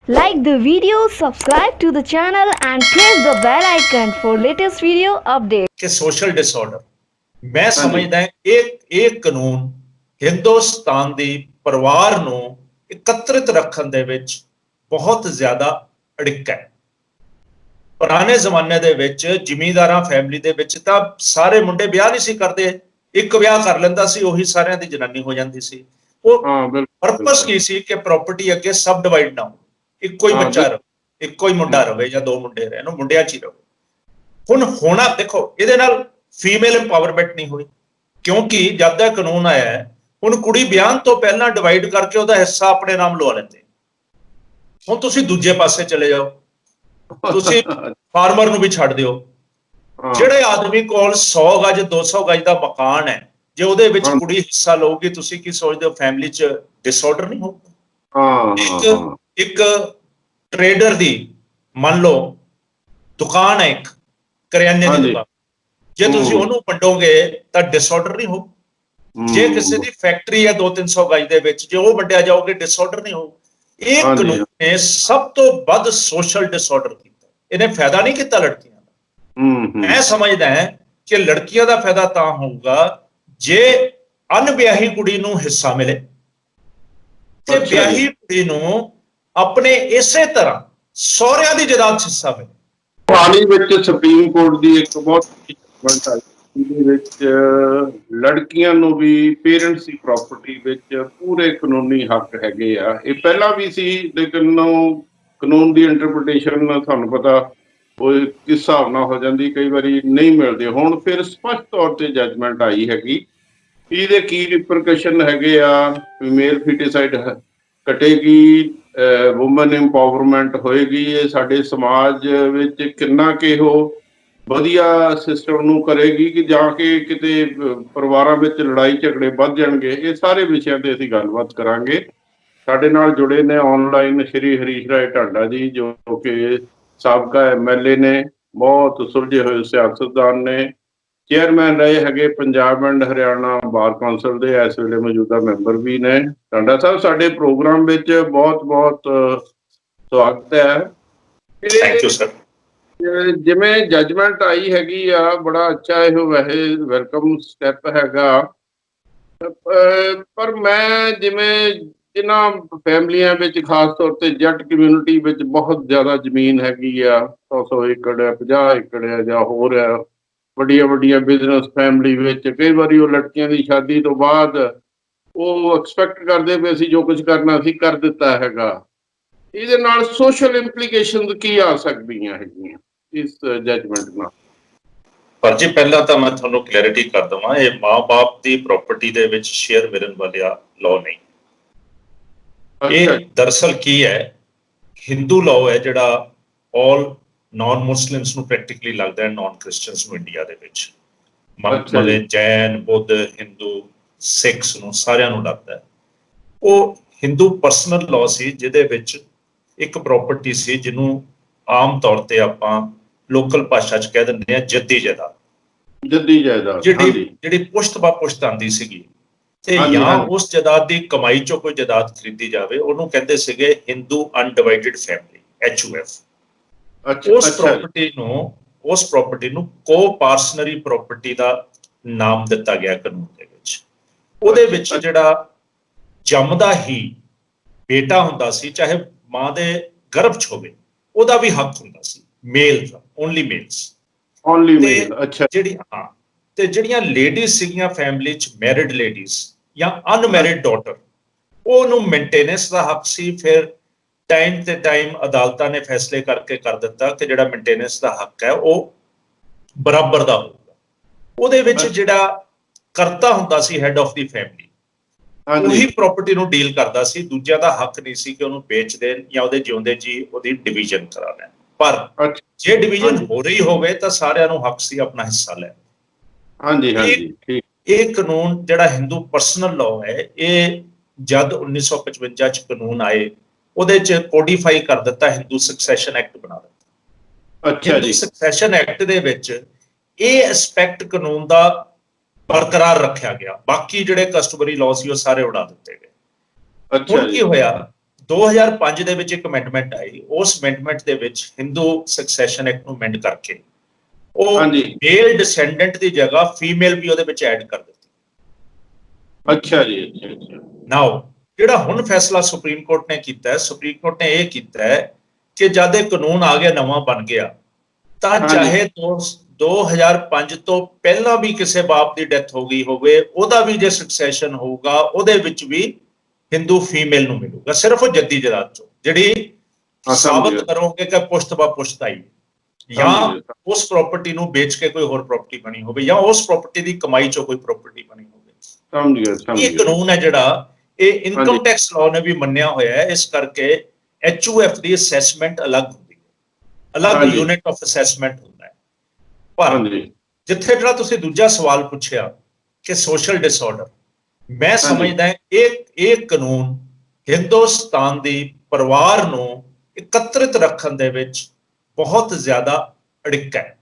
Like the video, subscribe to the channel and press the bell icon for latest video updates. ਕਿ social disorder ਮੈਂ ਹਾਂਜੀ। ਸਮਝਦਾ ਇਹ ਕਾਨੂੰਨ ਹਿੰਦੁਸਤਾਨ ਦੀ ਪਰਿਵਾਰ ਨੂੰ ਇਕੱਤਰਿਤ ਰੱਖਣ ਦੇ ਵਿੱਚ ਬਹੁਤ ਜ਼ਿਆਦਾ ਅੜਿੱਕਾ ਹੈ। ਪੁਰਾਣੇ ਜ਼ਮਾਨੇ ਦੇ ਵਿੱਚ ਜ਼ਿਮੀਂਦਾਰਾਂ ਫੈਮਿਲੀ ਦੇ ਵਿੱਚ ਤਾਂ ਸਾਰੇ ਮੁੰਡੇ ਵਿਆਹ ਨਹੀਂ ਸੀ ਕਰਦੇ, ਇੱਕ ਵਿਆਹ ਕਰ ਲੈਂਦਾ ਸੀ, ਉਹੀ ਸਾਰਿਆਂ ਦੀ ਜਨਾਨੀ ਹੋ ਜਾਂਦੀ ਸੀ। ਉਹ ਪਰਪਸ ਕੀ ਸੀ ਕਿ ਪ੍ਰਾਪਰਟੀ ਅੱਗੇ ਸਬ ਡਿਵਾਈਡ ਨਾ ਹੋ, ਇੱਕੋ ਹੀ ਬੱਚਾ ਰਹੇ, ਇੱਕੋ ਹੀ ਮੁੰਡਾ ਰਹੇ ਜਾਂ ਦੋ ਮੁੰਡੇ ਰਹੇ, ਇਹਨੂੰ ਮੁੰਡਿਆਂ 'ਚ ਹੀ ਰਹੇ। ਹੁਣ ਹੋਣਾ ਦੇਖੋ, ਇਹਦੇ ਨਾਲ ਫੀਮੇਲ ਇੰਪਾਵਰਮੈਂਟ ਨਹੀਂ ਹੋਈ, ਕਿਉਂਕਿ ਜਦ ਦਾ ਕਾਨੂੰਨ ਆਇਆ ਹੈ ਹੁਣ ਕੁੜੀ ਵਿਆਹ ਤੋਂ ਪਹਿਲਾਂ ਡਿਵਾਈਡ ਕਰਕੇ ਉਹਦਾ ਹਿੱਸਾ ਆਪਣੇ ਨਾਮ ਲਵਾ ਲੈਂਦੇ। ਹੁਣ ਤੁਸੀਂ ਦੂਜੇ ਪਾਸੇ ਚਲੇ ਜਾਓ, ਤੁਸੀਂ ਫਾਰਮਰ ਨੂੰ ਵੀ ਛੱਡ ਦਿਓ। ਜਿਹੜੇ ਆਦਮੀ ਕੋਲ 100 ਗਜ 200 ਗਜ ਦਾ ਮਕਾਨ ਹੈ, ਜੇ ਉਹਦੇ ਵਿੱਚ ਕੁੜੀ ਹਿੱਸਾ ਲਊਗੀ, ਤੁਸੀਂ ਕੀ ਸੋਚਦੇ ਹੋ ਫੈਮਿਲੀ 'ਚ ਡਿਸਆਰਡਰ ਨਹੀਂ ਹੋਊਗਾ? ਇੱਕ ਟ੍ਰੇਡਰ ਦੀ ਮੰਨ ਲਓ ਦੁਕਾਨ ਹੈ, ਇੱਕ ਕਰਿਆਨੇ ਦੀ ਦੁਕਾਨ, ਜੇ ਤੁਸੀਂ ਉਹਨੂੰ ਵੰਡੋਗੇ ਤਾਂ ਡਿਸਆਰਡਰ ਨਹੀਂ ਹੋ। ਜੇ ਕਿਸੇ ਦੀ ਫੈਕਟਰੀ ਹੈ 200-300 ਗਜ ਦੇ ਵਿੱਚ, ਜੇ ਉਹ ਵੰਡਿਆ ਜਾਓਗੇ ਡਿਸਆਰਡਰ ਨਹੀਂ ਹੋ। ਇਹ ਕਾਨੂੰਨ ਨੇ ਸਭ ਤੋਂ ਵੱਧ ਸੋਸ਼ਲ ਡਿਸਆਰਡਰ ਕੀਤਾ, ਇਹਨੇ ਫਾਇਦਾ ਨਹੀਂ ਕੀਤਾ ਲੜਕੀਆਂ ਦਾ। ਮੈਂ ਸਮਝਦਾ ਹਾਂ ਕਿ ਲੜਕੀਆਂ ਦਾ ਫਾਇਦਾ ਤਾਂ ਹੋਊਗਾ ਜੇ ਅਣਵਿਆਹੀ ਕੁੜੀ ਨੂੰ ਹਿੱਸਾ ਮਿਲੇ ਤੇ ਵਿਆਹੀ ਕੁੜੀ ਨੂੰ ਆਪਣੇ ਇਸੇ ਤਰ੍ਹਾਂ ਸਹੁਰਿਆਂ ਦੀ ਜਾਇਦਾਦ 'ਚ ਹਿੱਸਾ ਮਿਲੇ। ਹਾਲ ਹੀ ਵਿੱਚ ਸੁਪਰੀਮ ਕੋਰਟ ਦੀ ਇੱਕ ਬਹੁਤ ਜਜਮੈਂਟ ਆਈ, ਜਿਹਦੇ ਵਿੱਚ ਲੜਕੀਆਂ ਨੂੰ ਵੀ ਪੇਰੈਂਟਸ ਦੀ ਪ੍ਰਾਪਰਟੀ ਵਿੱਚ ਪੂਰੇ ਕਾਨੂੰਨੀ ਹੱਕ ਹੈਗੇ ਆ। ਇਹ ਪਹਿਲਾਂ ਵੀ ਸੀ, ਲੇਕਿਨ ਕਾਨੂੰਨ ਦੀ ਇੰਟਰਪ੍ਰੀਟੇਸ਼ਨ ਤੁਹਾਨੂੰ ਪਤਾ ਉਹ ਕਿਸ ਹਿਸਾਬ ਨਾਲ ਹੋ ਜਾਂਦੀ, ਕਈ ਵਾਰੀ ਨਹੀਂ ਮਿਲਦੇ। ਹੁਣ ਫਿਰ ਸਪਸ਼ਟ ਤੌਰ ਤੇ ਜਜਮੈਂਟ ਆਈ ਹੈਗੀ, ਇਹਦੇ ਕੀ ਰਿਪਰਕਸ਼ਨ ਹੈਗੇ ਆ। ਫੀਮੇਲ ਫੀਟੀਸਾਈਡ ਕਟੇਗੀ, ਵੂਮਨ ਇੰਪਾਵਰਮੈਂਟ ਹੋਏਗੀ। ਇਹ ਸਾਡੇ ਸਮਾਜ ਵਿੱਚ ਕਿੰਨਾ ਕਿ ਉਹ ਵਧੀਆ ਸਿਸਟਮ ਨੂੰ ਕਰੇਗੀ ਕਿ ਜਾ ਕੇ ਕਿਤੇ ਪਰਿਵਾਰਾਂ ਵਿੱਚ ਲੜਾਈ ਝਗੜੇ ਵੱਧ ਜਾਣਗੇ। ਇਹ ਸਾਰੇ ਵਿਸ਼ਿਆਂ ਤੇ ਅਸੀਂ ਗੱਲਬਾਤ ਕਰਾਂਗੇ। ਸਾਡੇ ਨਾਲ ਜੁੜੇ ਨੇ ਆਨਲਾਈਨ ਸ਼੍ਰੀ ਹਰੀਸ਼ ਰਾਏ ਢਾਂਡਾ ਜੀ, ਜੋ ਕਿ ਸਾਬਕਾ MLA ਨੇ, ਬਹੁਤ ਸੁਲਝੇ ਹੋਏ ਸਿਆਸਤਦਾਨ ਨੇ, ਚੇਅਰਮੈਨ ਰਹੇ ਹੈਗੇ Punjab and Haryana bar council ਦੇ, ਇਸ ਵੇਲੇ ਮੌਜੂਦਾ ਮੈਂਬਰ ਵੀ ਨੇ। ਢਾਂਡਾ ਸਾਹਿਬ, ਸਾਡੇ ਪ੍ਰੋਗਰਾਮ ਵਿੱਚ ਬਹੁਤ ਬਹੁਤ ਸਵਾਗਤ ਹੈ। Thank you sir. ਜਿਵੇਂ ਜਜਮੈਂਟ ਆਈ ਹੈਗੀ ਆ, ਬੜਾ ਅੱਛਾ ਇਹ ਵੈਸੇ ਵੈਲਕਮ ਸਟੈਪ ਹੈਗਾ। ਪਰ ਮੈਂ ਜਿਵੇਂ ਜਿਨ੍ਹਾਂ ਫੈਮਲੀਆਂ ਵਿੱਚ ਖਾਸ ਤੌਰ ਤੇ ਜੱਟ ਕਮਿਊਨਿਟੀ ਵਿੱਚ ਬਹੁਤ ਜ਼ਿਆਦਾ ਜ਼ਮੀਨ ਹੈਗੀ ਆ, 100 ਏਕੜ ਹੈ, 50 ਏਕੜ ਹੈ ਜਾਂ ਹੋਰ ਹੈ, ਵੱਡੀਆਂ ਵੱਡੀਆਂ ਬਿਜ਼ਨਸ ਫੈਮਲੀ ਵਿੱਚ ਕਈ ਵਾਰੀ ਉਹ ਲੜਕੀਆਂ ਦੀ ਸ਼ਾਦੀ ਤੋਂ ਬਾਅਦ ਉਹ ਐਕਸਪੈਕਟ ਕਰਦੇ ਵੀ ਅਸੀਂ ਜੋ ਕੁਝ ਕਰਨਾ ਅਸੀਂ ਕਰ ਦਿੱਤਾ ਹੈਗਾ। ਇਹਦੇ ਨਾਲ ਸੋਸ਼ਲ ਇੰਪਲੀਕੇਸ਼ਨ ਕੀ ਆ ਸਕਦੀਆਂ ਹੈਗੀਆਂ ਇਸ ਜਜਮੈਂਟ ਨਾਲ? ਪਰ ਜੀ ਪਹਿਲਾਂ ਤਾਂ ਮੈਂ ਤੁਹਾਨੂੰ ਕਲੈਰਿਟੀ ਕਰ ਦਵਾਂ, ਇਹ ਮਾਂ-ਬਾਪ ਦੀ ਪ੍ਰਾਪਰਟੀ ਦੇ ਵਿੱਚ ਸ਼ੇਅਰ ਮਿਲਣ ਵਾਲਾ ਲਾਅ ਨਹੀਂ। ਇਹ ਦਰਅਸਲ ਕੀ ਹੈ, ਹਿੰਦੂ ਲਾਅ ਹੈ ਜਿਹੜਾ ਆਲ ਨਾਨ ਮੁਸਲਿਮਸ ਨੂੰ ਪ੍ਰੈਕਟੀਕਲੀ ਲੱਗਦਾ ਹੈ, ਨਾਨ ਕ੍ਰਿਸਚੀਅਨਸ ਨੂੰ ਇੰਡੀਆ ਦੇ ਵਿੱਚ, ਮਤਲਬ ਜੈਨ, ਬੁੱਧ, ਹਿੰਦੂ, ਸਿੱਖਸ ਨੂੰ ਸਾਰਿਆਂ ਨੂੰ ਲੱਗਦਾ ਹੈ। ਉਹ ਹਿੰਦੂ ਪਰਸਨਲ ਲਾਅ ਸੀ, ਜਿਹਦੇ ਵਿੱਚ ਇੱਕ ਪ੍ਰਾਪਰਟੀ ਸੀ ਜਿਹਨੂੰ ਆਮ ਤੌਰ ਤੇ ਆਪਾਂ ਲੋਕਲ ਭਾਸ਼ਾ 'ਚ ਕਹਿ ਦਿੰਦੇ ਹਾਂ ਜੱਦੀ ਜਾਇਦਾਦ। ਜੱਦੀ ਜਾਇਦਾਦ ਜਿਹੜੀ ਪੁਸ਼ਤ ਬਾ ਪੁਸ਼ਤ ਆਉਂਦੀ ਸੀਗੀ, ਤੇ ਜਾਂ ਉਸ ਜਾਇਦਾਦ ਦੀ ਕਮਾਈ ਚੋਂ ਕੋਈ ਜਾਇਦਾਦ ਖਰੀਦੀ ਜਾਵੇ, ਉਹਨੂੰ ਕਹਿੰਦੇ ਸੀਗੇ ਹਿੰਦੂ ਅਨਡਿਵਾਈਡਡ ਫੈਮਿਲੀ, HUF। ਉਸ ਪ੍ਰਾਪਰਟੀ ਨੂੰ ਕੋ-ਪਾਰਸਨਰੀ ਪ੍ਰਾਪਰਟੀ ਦਾ ਨਾਮ ਦਿੱਤਾ ਗਿਆ ਕਾਨੂੰਨ ਦੇ ਵਿੱਚ। ਉਹਦੇ ਵਿੱਚ ਜਿਹੜਾ ਜੰਮਦਾ ਹੀ ਬੇਟਾ ਹੁੰਦਾ ਸੀ, ਚਾਹੇ ਮਾਂ ਦੇ ਗਰਭ 'ਚ ਹੋਵੇ, ਉਹਦਾ ਵੀ ਹੱਕ ਹੁੰਦਾ ਸੀ, ਮੇਲ ਦਾ, ਓਨਲੀ ਮੇਲਸ। ਤੇ ਜਿਹੜੀਆਂ ਲੇਡੀਜ਼ ਸੀਗੀਆਂ ਫੈਮਿਲੀ 'ਚ, ਮੈਰਿਡ ਲੇਡੀਜ਼ ਜਾਂ ਅਨਮੈਰਿਡ ਡਾਟਰ, ਉਹਨੂੰ ਮੇਨਟੇਨੈਂਸ ਦਾ ਹੱਕ ਸੀ। ਫਿਰ ਟਾਈਮ ਤੇ ਟਾਈਮ ਅਦਾਲਤਾਂ ਨੇ ਫੈਸਲੇ ਕਰਕੇ ਕਰ ਦਿੱਤਾ ਕਿ ਜਿਹੜਾ ਮੇਨਟੇਨੈਂਸ ਦਾ ਹੱਕ ਹੈ ਉਹ ਬਰਾਬਰ ਦਾ ਹੋਊਗਾ। ਉਹਦੇ ਵਿੱਚ ਜਿਹੜਾ ਕਰਤਾ ਹੁੰਦਾ ਸੀ, ਹੈਡ ਆਫ ਦੀ ਫੈਮਿਲੀ, ਉਹੀ ਪ੍ਰਾਪਰਟੀ ਨੂੰ ਡੀਲ ਕਰਦਾ ਸੀ। ਦੂਜਿਆਂ ਦਾ ਹੱਕ ਨਹੀਂ ਸੀ ਕਿ ਉਹਨੂੰ ਵੇਚ ਦੇਣ ਜਾਂ ਉਹਦੇ ਜਿਉਂਦੇ ਜੀ ਉਹਦੀ ਡਿਵੀਜ਼ਨ ਕਰਾ ਲੈਣ। ਪਰ ਜੇ ਡਿਵੀਜ਼ਨ ਹੋ ਰਹੀ ਹੋਵੇ ਤਾਂ ਸਾਰਿਆਂ ਨੂੰ ਹੱਕ ਸੀ ਆਪਣਾ ਹਿੱਸਾ ਲੈਣ। ਇਹ ਕਾਨੂੰਨ ਜਿਹੜਾ ਹਿੰਦੂ ਪਰਸਨਲ ਲਾਅ ਹੈ, ਇਹ ਜਦ 1955 'ਚ ਕਾਨੂੰਨ ਆਏ, ਉਹਦੇ 'ਚ ਕੋਡੀਫਾਈ ਕਰ ਦਿੱਤਾ, ਹਿੰਦੂ ਸਕਸੈਸ਼ਨ ਐਕਟ ਬਣਾ ਦਿੱਤਾ। ਹਿੰਦੂ ਸਕਸੈਸ਼ਨ ਐਕਟ ਦੇ ਵਿੱਚ ਇਹ ਐਸਪੈਕਟ ਕਾਨੂੰਨ ਦਾ ਬਰਕਰਾਰ ਰੱਖਿਆ ਗਿਆ। ਬਾਕੀ ਜਿਹੜੇ ਕਸਟਮਰੀ ਲਾਅ ਸੀ ਉਹ ਸਾਰੇ ਉਡਾ ਦਿੱਤੇ ਗਏ। ਹੁਣ ਕੀ ਹੋਇਆ, 2005 ਦੇ ਵਿੱਚ ਇੱਕ ਅਮੈਂਡਮੈਂਟ ਆਈ, ਉਸ ਅਮੈਂਡਮੈਂਟ ਦੇ ਵਿੱਚ ਹਿੰਦੂ ਸਕਸੈਸ਼ਨ ਐਕਟ ਨੂੰ ਅਮੈਂਡ ਕਰਕੇ ਉਹ ਮੇਲ ਡਿਸੈਂਡੈਂਟ ਦੀ ਜਗ੍ਹਾ ਫੀਮੇਲ ਵੀ ਉਹਦੇ ਵਿੱਚ ਐਡ ਕਰ ਦਿੱਤੀ। ਅੱਛਾ ਜੀ, ਅੱਛਾ। ਨਾਓ ਜਿਹੜਾ ਹੁਣ ਫੈਸਲਾ ਸੁਪਰੀਮ ਕੋਰਟ ਨੇ ਕੀਤਾ ਹੈ, ਸੁਪਰੀਮ ਕੋਰਟ ਨੇ ਇਹ ਕੀਤਾ ਹੈ ਕਿ ਜਦ ਇਹ ਕਾਨੂੰਨ ਆ ਗਿਆ, ਨਵਾਂ ਬਣ ਗਿਆ, ਤਾਂ ਚਾਹੇ 2005 ਤੋਂ ਪਹਿਲਾਂ ਵੀ ਕਿਸੇ ਬਾਪ ਦੀ ਡੈਥ ਹੋ ਗਈ ਹੋਵੇ, ਉਹਦਾ ਵੀ ਜੇ ਸਕਸੈਸ਼ਨ ਹੋਊਗਾ ਉਹਦੇ ਵਿੱਚ ਵੀ ਹਿੰਦੂ ਫੀਮੇਲ ਨੂੰ ਮਿਲੂਗਾ, ਸਿਰਫ ਉਹ ਜੱਦੀ ਜਦਾਦ ਚੋਂ ਜਿਹੜੀ ਸਾਬਤ ਕਰੋਗੇ ਕਿ ਪੁਸ਼ਤ ਬਾ ਪੁਸ਼ਤ ਆਈ, ਜਾਂ ਉਸ ਪ੍ਰਾਪਰਟੀ ਨੂੰ ਵੇਚ ਕੇ ਕੋਈ ਹੋਰ ਪ੍ਰਾਪਰਟੀ ਬਣੀ ਹੋਵੇ, ਜਾਂ ਉਸ ਪ੍ਰਾਪਰਟੀ ਦੀ ਕਮਾਈ ਚੋਂ ਕੋਈ ਪ੍ਰਾਪਰਟੀ ਬਣੀ ਹੋਵੇ। ਇਹ ਕਾਨੂੰਨ ਹੈ ਜਿਹੜਾ ਇਹ ਇਨਕਮ ਟੈਕਸ ਲਾਅ ਨੇ ਵੀ ਮੰਨਿਆ ਹੋਇਆ ਹੈ, ਇਸ ਕਰਕੇ HUF ਦੀ ਅਸੈਸਮੈਂਟ ਅਲੱਗ ਹੁੰਦੀ ਹੈ, ਅਲੱਗ ਯੂਨਿਟ ਆਫ ਅਸੈਸਮੈਂਟ ਹੁੰਦਾ ਹੈ। ਪਰ ਜਿੱਥੇ ਜਿਹੜਾ ਤੁਸੀਂ ਦੂਜਾ ਸਵਾਲ ਪੁੱਛਿਆ ਕਿ ਸੋਸ਼ਲ ਡਿਸਆਰਡਰ, ਮੈਂ ਸਮਝਦਾ ਇਹ ਕਾਨੂੰਨ ਹਿੰਦੁਸਤਾਨ ਦੀ ਪਰਿਵਾਰ ਨੂੰ ਇਕੱਤਰਿਤ ਰੱਖਣ ਦੇ ਵਿੱਚ ਬਹੁਤ ਜ਼ਿਆਦਾ ਅੜਿੱਕਾ ਹੈ।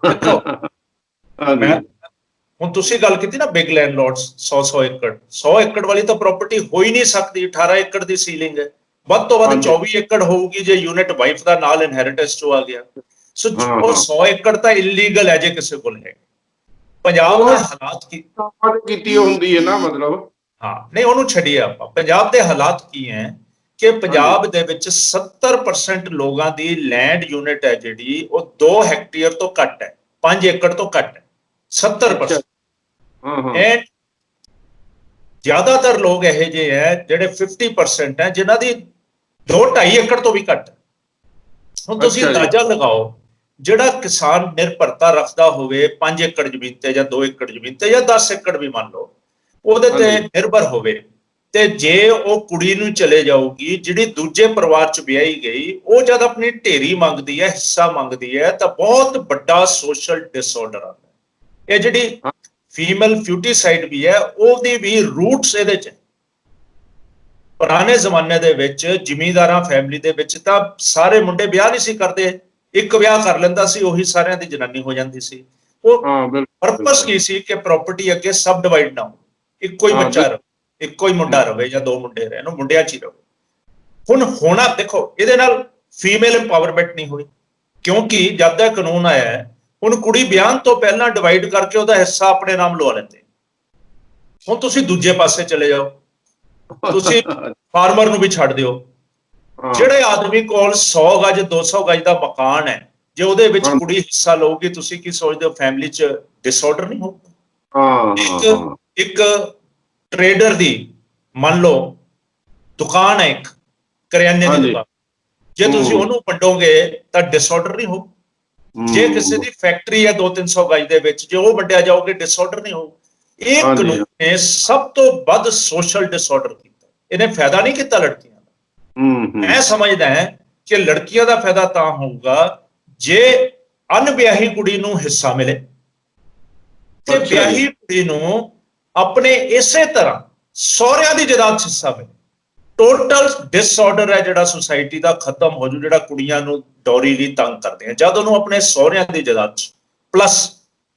ਦੇਖੋ, ਹੁਣ ਤੁਸੀਂ ਗੱਲ ਕੀਤੀ ਨਾ ਬਿਗ ਲੈਂਡਲੋਰਡਸ 100 ਏਕੜ, 100 ਏਕੜ ਵਾਲੀ ਤਾਂ ਪ੍ਰਾਪਰਟੀ ਹੋ ਹੀ ਨਹੀਂ ਸਕਦੀ, 18 ਏਕੜ ਦੀ ਸੀਲਿੰਗ ਹੈ, ਵੱਧ ਤੋਂ ਵੱਧ 24 ਏਕੜ ਹੋਊਗੀ ਜੇ ਯੂਨਿਟ ਵਾਈਫ ਦਾ ਨਾਲ ਇਨਹੈਰੀਟੈਂਸ ਚੋਂ ਆ ਗਿਆ। ਸੋ ਉਹ 100 ਏਕੜ ਤਾਂ ਇਲੀਗਲ ਹੈ ਜੇ ਕਿਸੇ ਕੋਲ ਹੈ। ਪੰਜਾਬ ਦੇ ਹਾਲਾਤ ਕੀਤੀ ਹੁੰਦੀ ਹੈ ਨਾ, ਮਤਲਬ ਨਹੀਂ ਉਹਨੂੰ ਛੱਡੀਏ ਆਪਾਂ। ਪੰਜਾਬ ਦੇ ਹਾਲਾਤ ਕੀ ਹੈ ਕਿ ਪੰਜਾਬ ਦੇ ਵਿੱਚ 70% ਲੋਕਾਂ ਦੀ ਲੈਂਡ ਯੂਨਿਟ ਹੈ ਜਿਹੜੀ ਉਹ 2 ਹੈਕਟੇਅਰ ਤੋਂ ਘੱਟ ਹੈ, 5 ਏਕੜ ਤੋਂ ਘੱਟ ਹੈ, 70%। ਐਂਡ ਜ਼ਿਆਦਾਤਰ ਲੋਕ ਇਹੋ ਜਿਹੇ ਹੈ ਜਿਹੜੇ 50% ਹੈ ਜਿਨ੍ਹਾਂ ਦੀ 2-2.5 ਏਕੜ ਤੋਂ ਵੀ ਘੱਟ ਹੈ। ਹੁਣ ਤੁਸੀਂ ਅੰਦਾਜ਼ਾ ਲਗਾਓ, ਜਿਹੜਾ ਕਿਸਾਨ ਨਿਰਭਰਤਾ ਰੱਖਦਾ ਹੋਵੇ 5 ਏਕੜ ਜ਼ਮੀਨ ਤੇ ਜਾਂ 2 ਏਕੜ ਜ਼ਮੀਨ ਤੇ ਜਾਂ 10 ਏਕੜ ਵੀ ਮੰਨ ਲਓ, ਉਹਦੇ ਤੇ ਨਿਰਭਰ ਹੋਵੇ, ਤੇ ਜੇ ਉਹ ਕੁੜੀ ਨੂੰ ਚਲੇ ਜਾਊਗੀ ਜਿਹੜੀ ਦੂਜੇ ਪਰਿਵਾਰ ਚ ਵਿਆਹੀ ਗਈ, ਉਹ ਜਦ ਆਪਣੀ ਢੇਰੀ ਮੰਗਦੀ ਹੈ, ਹਿੱਸਾ ਮੰਗਦੀ ਹੈ, ਤਾਂ ਬਹੁਤ ਵੱਡਾ ਸੋਸ਼ਲ ਡਿਸਆਰਡਰ ਆਉਂਦਾ। ਇਹ ਜਿਹੜੀ ਫੀਮੇਲ ਫਿਊਟੀਸਾਈਡ ਵੀ ਹੈ, ਉਹਦੀ ਵੀ ਰੂਟਸ ਇਹਦੇ ਚ। ਪੁਰਾਣੇ ਜ਼ਮਾਨੇ ਦੇ ਵਿੱਚ ਜ਼ਿਮੀਂਦਾਰਾਂ ਫੈਮਿਲੀ ਦੇ ਵਿੱਚ ਤਾਂ ਸਾਰੇ ਮੁੰਡੇ ਵਿਆਹ ਨਹੀਂ ਸੀ ਕਰਦੇ, ਇੱਕ ਵਿਆਹ ਕਰ ਲੈਂਦਾ ਸੀ, ਉਹੀ ਸਾਰਿਆਂ ਦੀ ਜਨਾਨੀ ਹੋ ਜਾਂਦੀ ਸੀ। ਉਹ ਪਰਪਸ ਕੀ ਸੀ ਕਿ ਪ੍ਰਾਪਰਟੀ ਅੱਗੇ ਸਬ ਡਿਵਾਈਡ ਨਾ ਹੋ, ਇੱਕੋ ਹੀ ਬੱਚਾ ਰਹੇ, ਇੱਕੋ ਹੀ ਮੁੰਡਾ ਰਹੇ ਜਾਂ 2 ਮੁੰਡੇ ਰਹੇ, ਉਹਨੂੰ ਮੁੰਡਿਆਂ ਚ ਹੀ ਰਹੋ। ਹੁਣ ਹੋਣਾ ਦੇਖੋ, ਇਹਦੇ ਨਾਲ ਫੀਮੇਲ ਇੰਪਾਵਰਮੈਂਟ ਨਹੀਂ ਹੋਈ, ਕਿਉਂਕਿ ਜਦ ਦਾ ਕਾਨੂੰਨ ਆਇਆ ਹੈ ਹੁਣ ਕੁੜੀ ਵਿਆਹ ਤੋਂ ਪਹਿਲਾਂ ਡਿਵਾਈਡ ਕਰਕੇ ਉਹਦਾ ਹਿੱਸਾ ਆਪਣੇ ਨਾਮ ਲਵਾ ਲੈਂਦੇ। ਹੁਣ ਤੁਸੀਂ ਦੂਜੇ ਪਾਸੇ ਚਲੇ ਜਾਓ, ਤੁਸੀਂ ਫਾਰਮਰ ਨੂੰ ਵੀ ਛੱਡ ਦਿਓ। ਜਿਹੜੇ ਆਦਮੀ ਕੋਲ 100 ਗਜ 200 ਗਜ ਦਾ ਮਕਾਨ ਹੈ, ਜੇ ਉਹਦੇ ਵਿੱਚ ਕੁੜੀ ਹਿੱਸਾ ਲਊਗੀ, ਤੁਸੀਂ ਕੀ ਸੋਚਦੇ ਹੋ ਫੈਮਿਲੀ 'ਚ ਡਿਸਆਰਡਰ ਨਹੀਂ ਹੋਊਗਾ? ਇੱਕ ਟ੍ਰੇਡਰ ਦੀ ਮੰਨ ਲਓ ਦੁਕਾਨ ਹੈ, ਇੱਕ ਕਰਿਆਨੇ ਦੀ ਦੁਕਾਨ, ਜੇ ਤੁਸੀਂ ਉਹਨੂੰ ਵੰਡੋਗੇ ਤਾਂ ਡਿਸਆਰਡਰ ਨਹੀਂ ਹੋਊ। ਜੇ ਕਿਸੇ ਦੀ ਫੈਕਟਰੀ ਹੈ 200-300 ਗਜ ਦੇ ਵਿੱਚ, ਜੇ ਉਹ ਵੰਡਿਆ ਜਾਓਗੇ ਡਿਸਆਰਡਰ ਨਹੀਂ ਹੋਊ। ਇਹ ਕਾਨੂੰਨ ਨੇ ਸਭ ਤੋਂ ਵੱਧ ਸੋਸ਼ਲ ਡਿਸਆਰਡਰ ਕੀਤਾ, ਇਹਨੇ ਫਾਇਦਾ ਨਹੀਂ ਕੀਤਾ ਲੜਕੀਆਂ ਦਾ। ਮੈਂ ਸਮਝਦਾ ਹੈ ਕਿ ਲੜਕੀਆਂ ਦਾ ਫਾਇਦਾ ਤਾਂ ਹੋਊਗਾ ਜੇ ਅਣਵਿਆਹੀ ਕੁੜੀ ਨੂੰ ਹਿੱਸਾ ਮਿਲੇ, ਤੇ ਵਿਆਹੀ ਕੁੜੀ ਨੂੰ ਆਪਣੇ ਇਸੇ ਤਰ੍ਹਾਂ ਸਹੁਰਿਆਂ ਦੀ ਜਾਇਦਾਦ 'ਚ ਹਿੱਸਾ ਮਿਲੇ। ਟੋਟਲ ਡਿਸਆਰਡਰ ਹੈ ਜਿਹੜਾ ਸੁਸਾਇਟੀ ਦਾ ਖਤਮ ਹੋ ਜੂ, ਜਿਹੜਾ ਕੁੜੀਆਂ ਨੂੰ ਡੌਰੀ ਲਈ ਤੰਗ ਕਰਦੇ ਆ। ਜਦ ਉਹਨੂੰ ਆਪਣੇ ਸਹੁਰਿਆਂ ਦੀ ਜਾਇਦਾਦ 'ਚ ਪਲੱਸ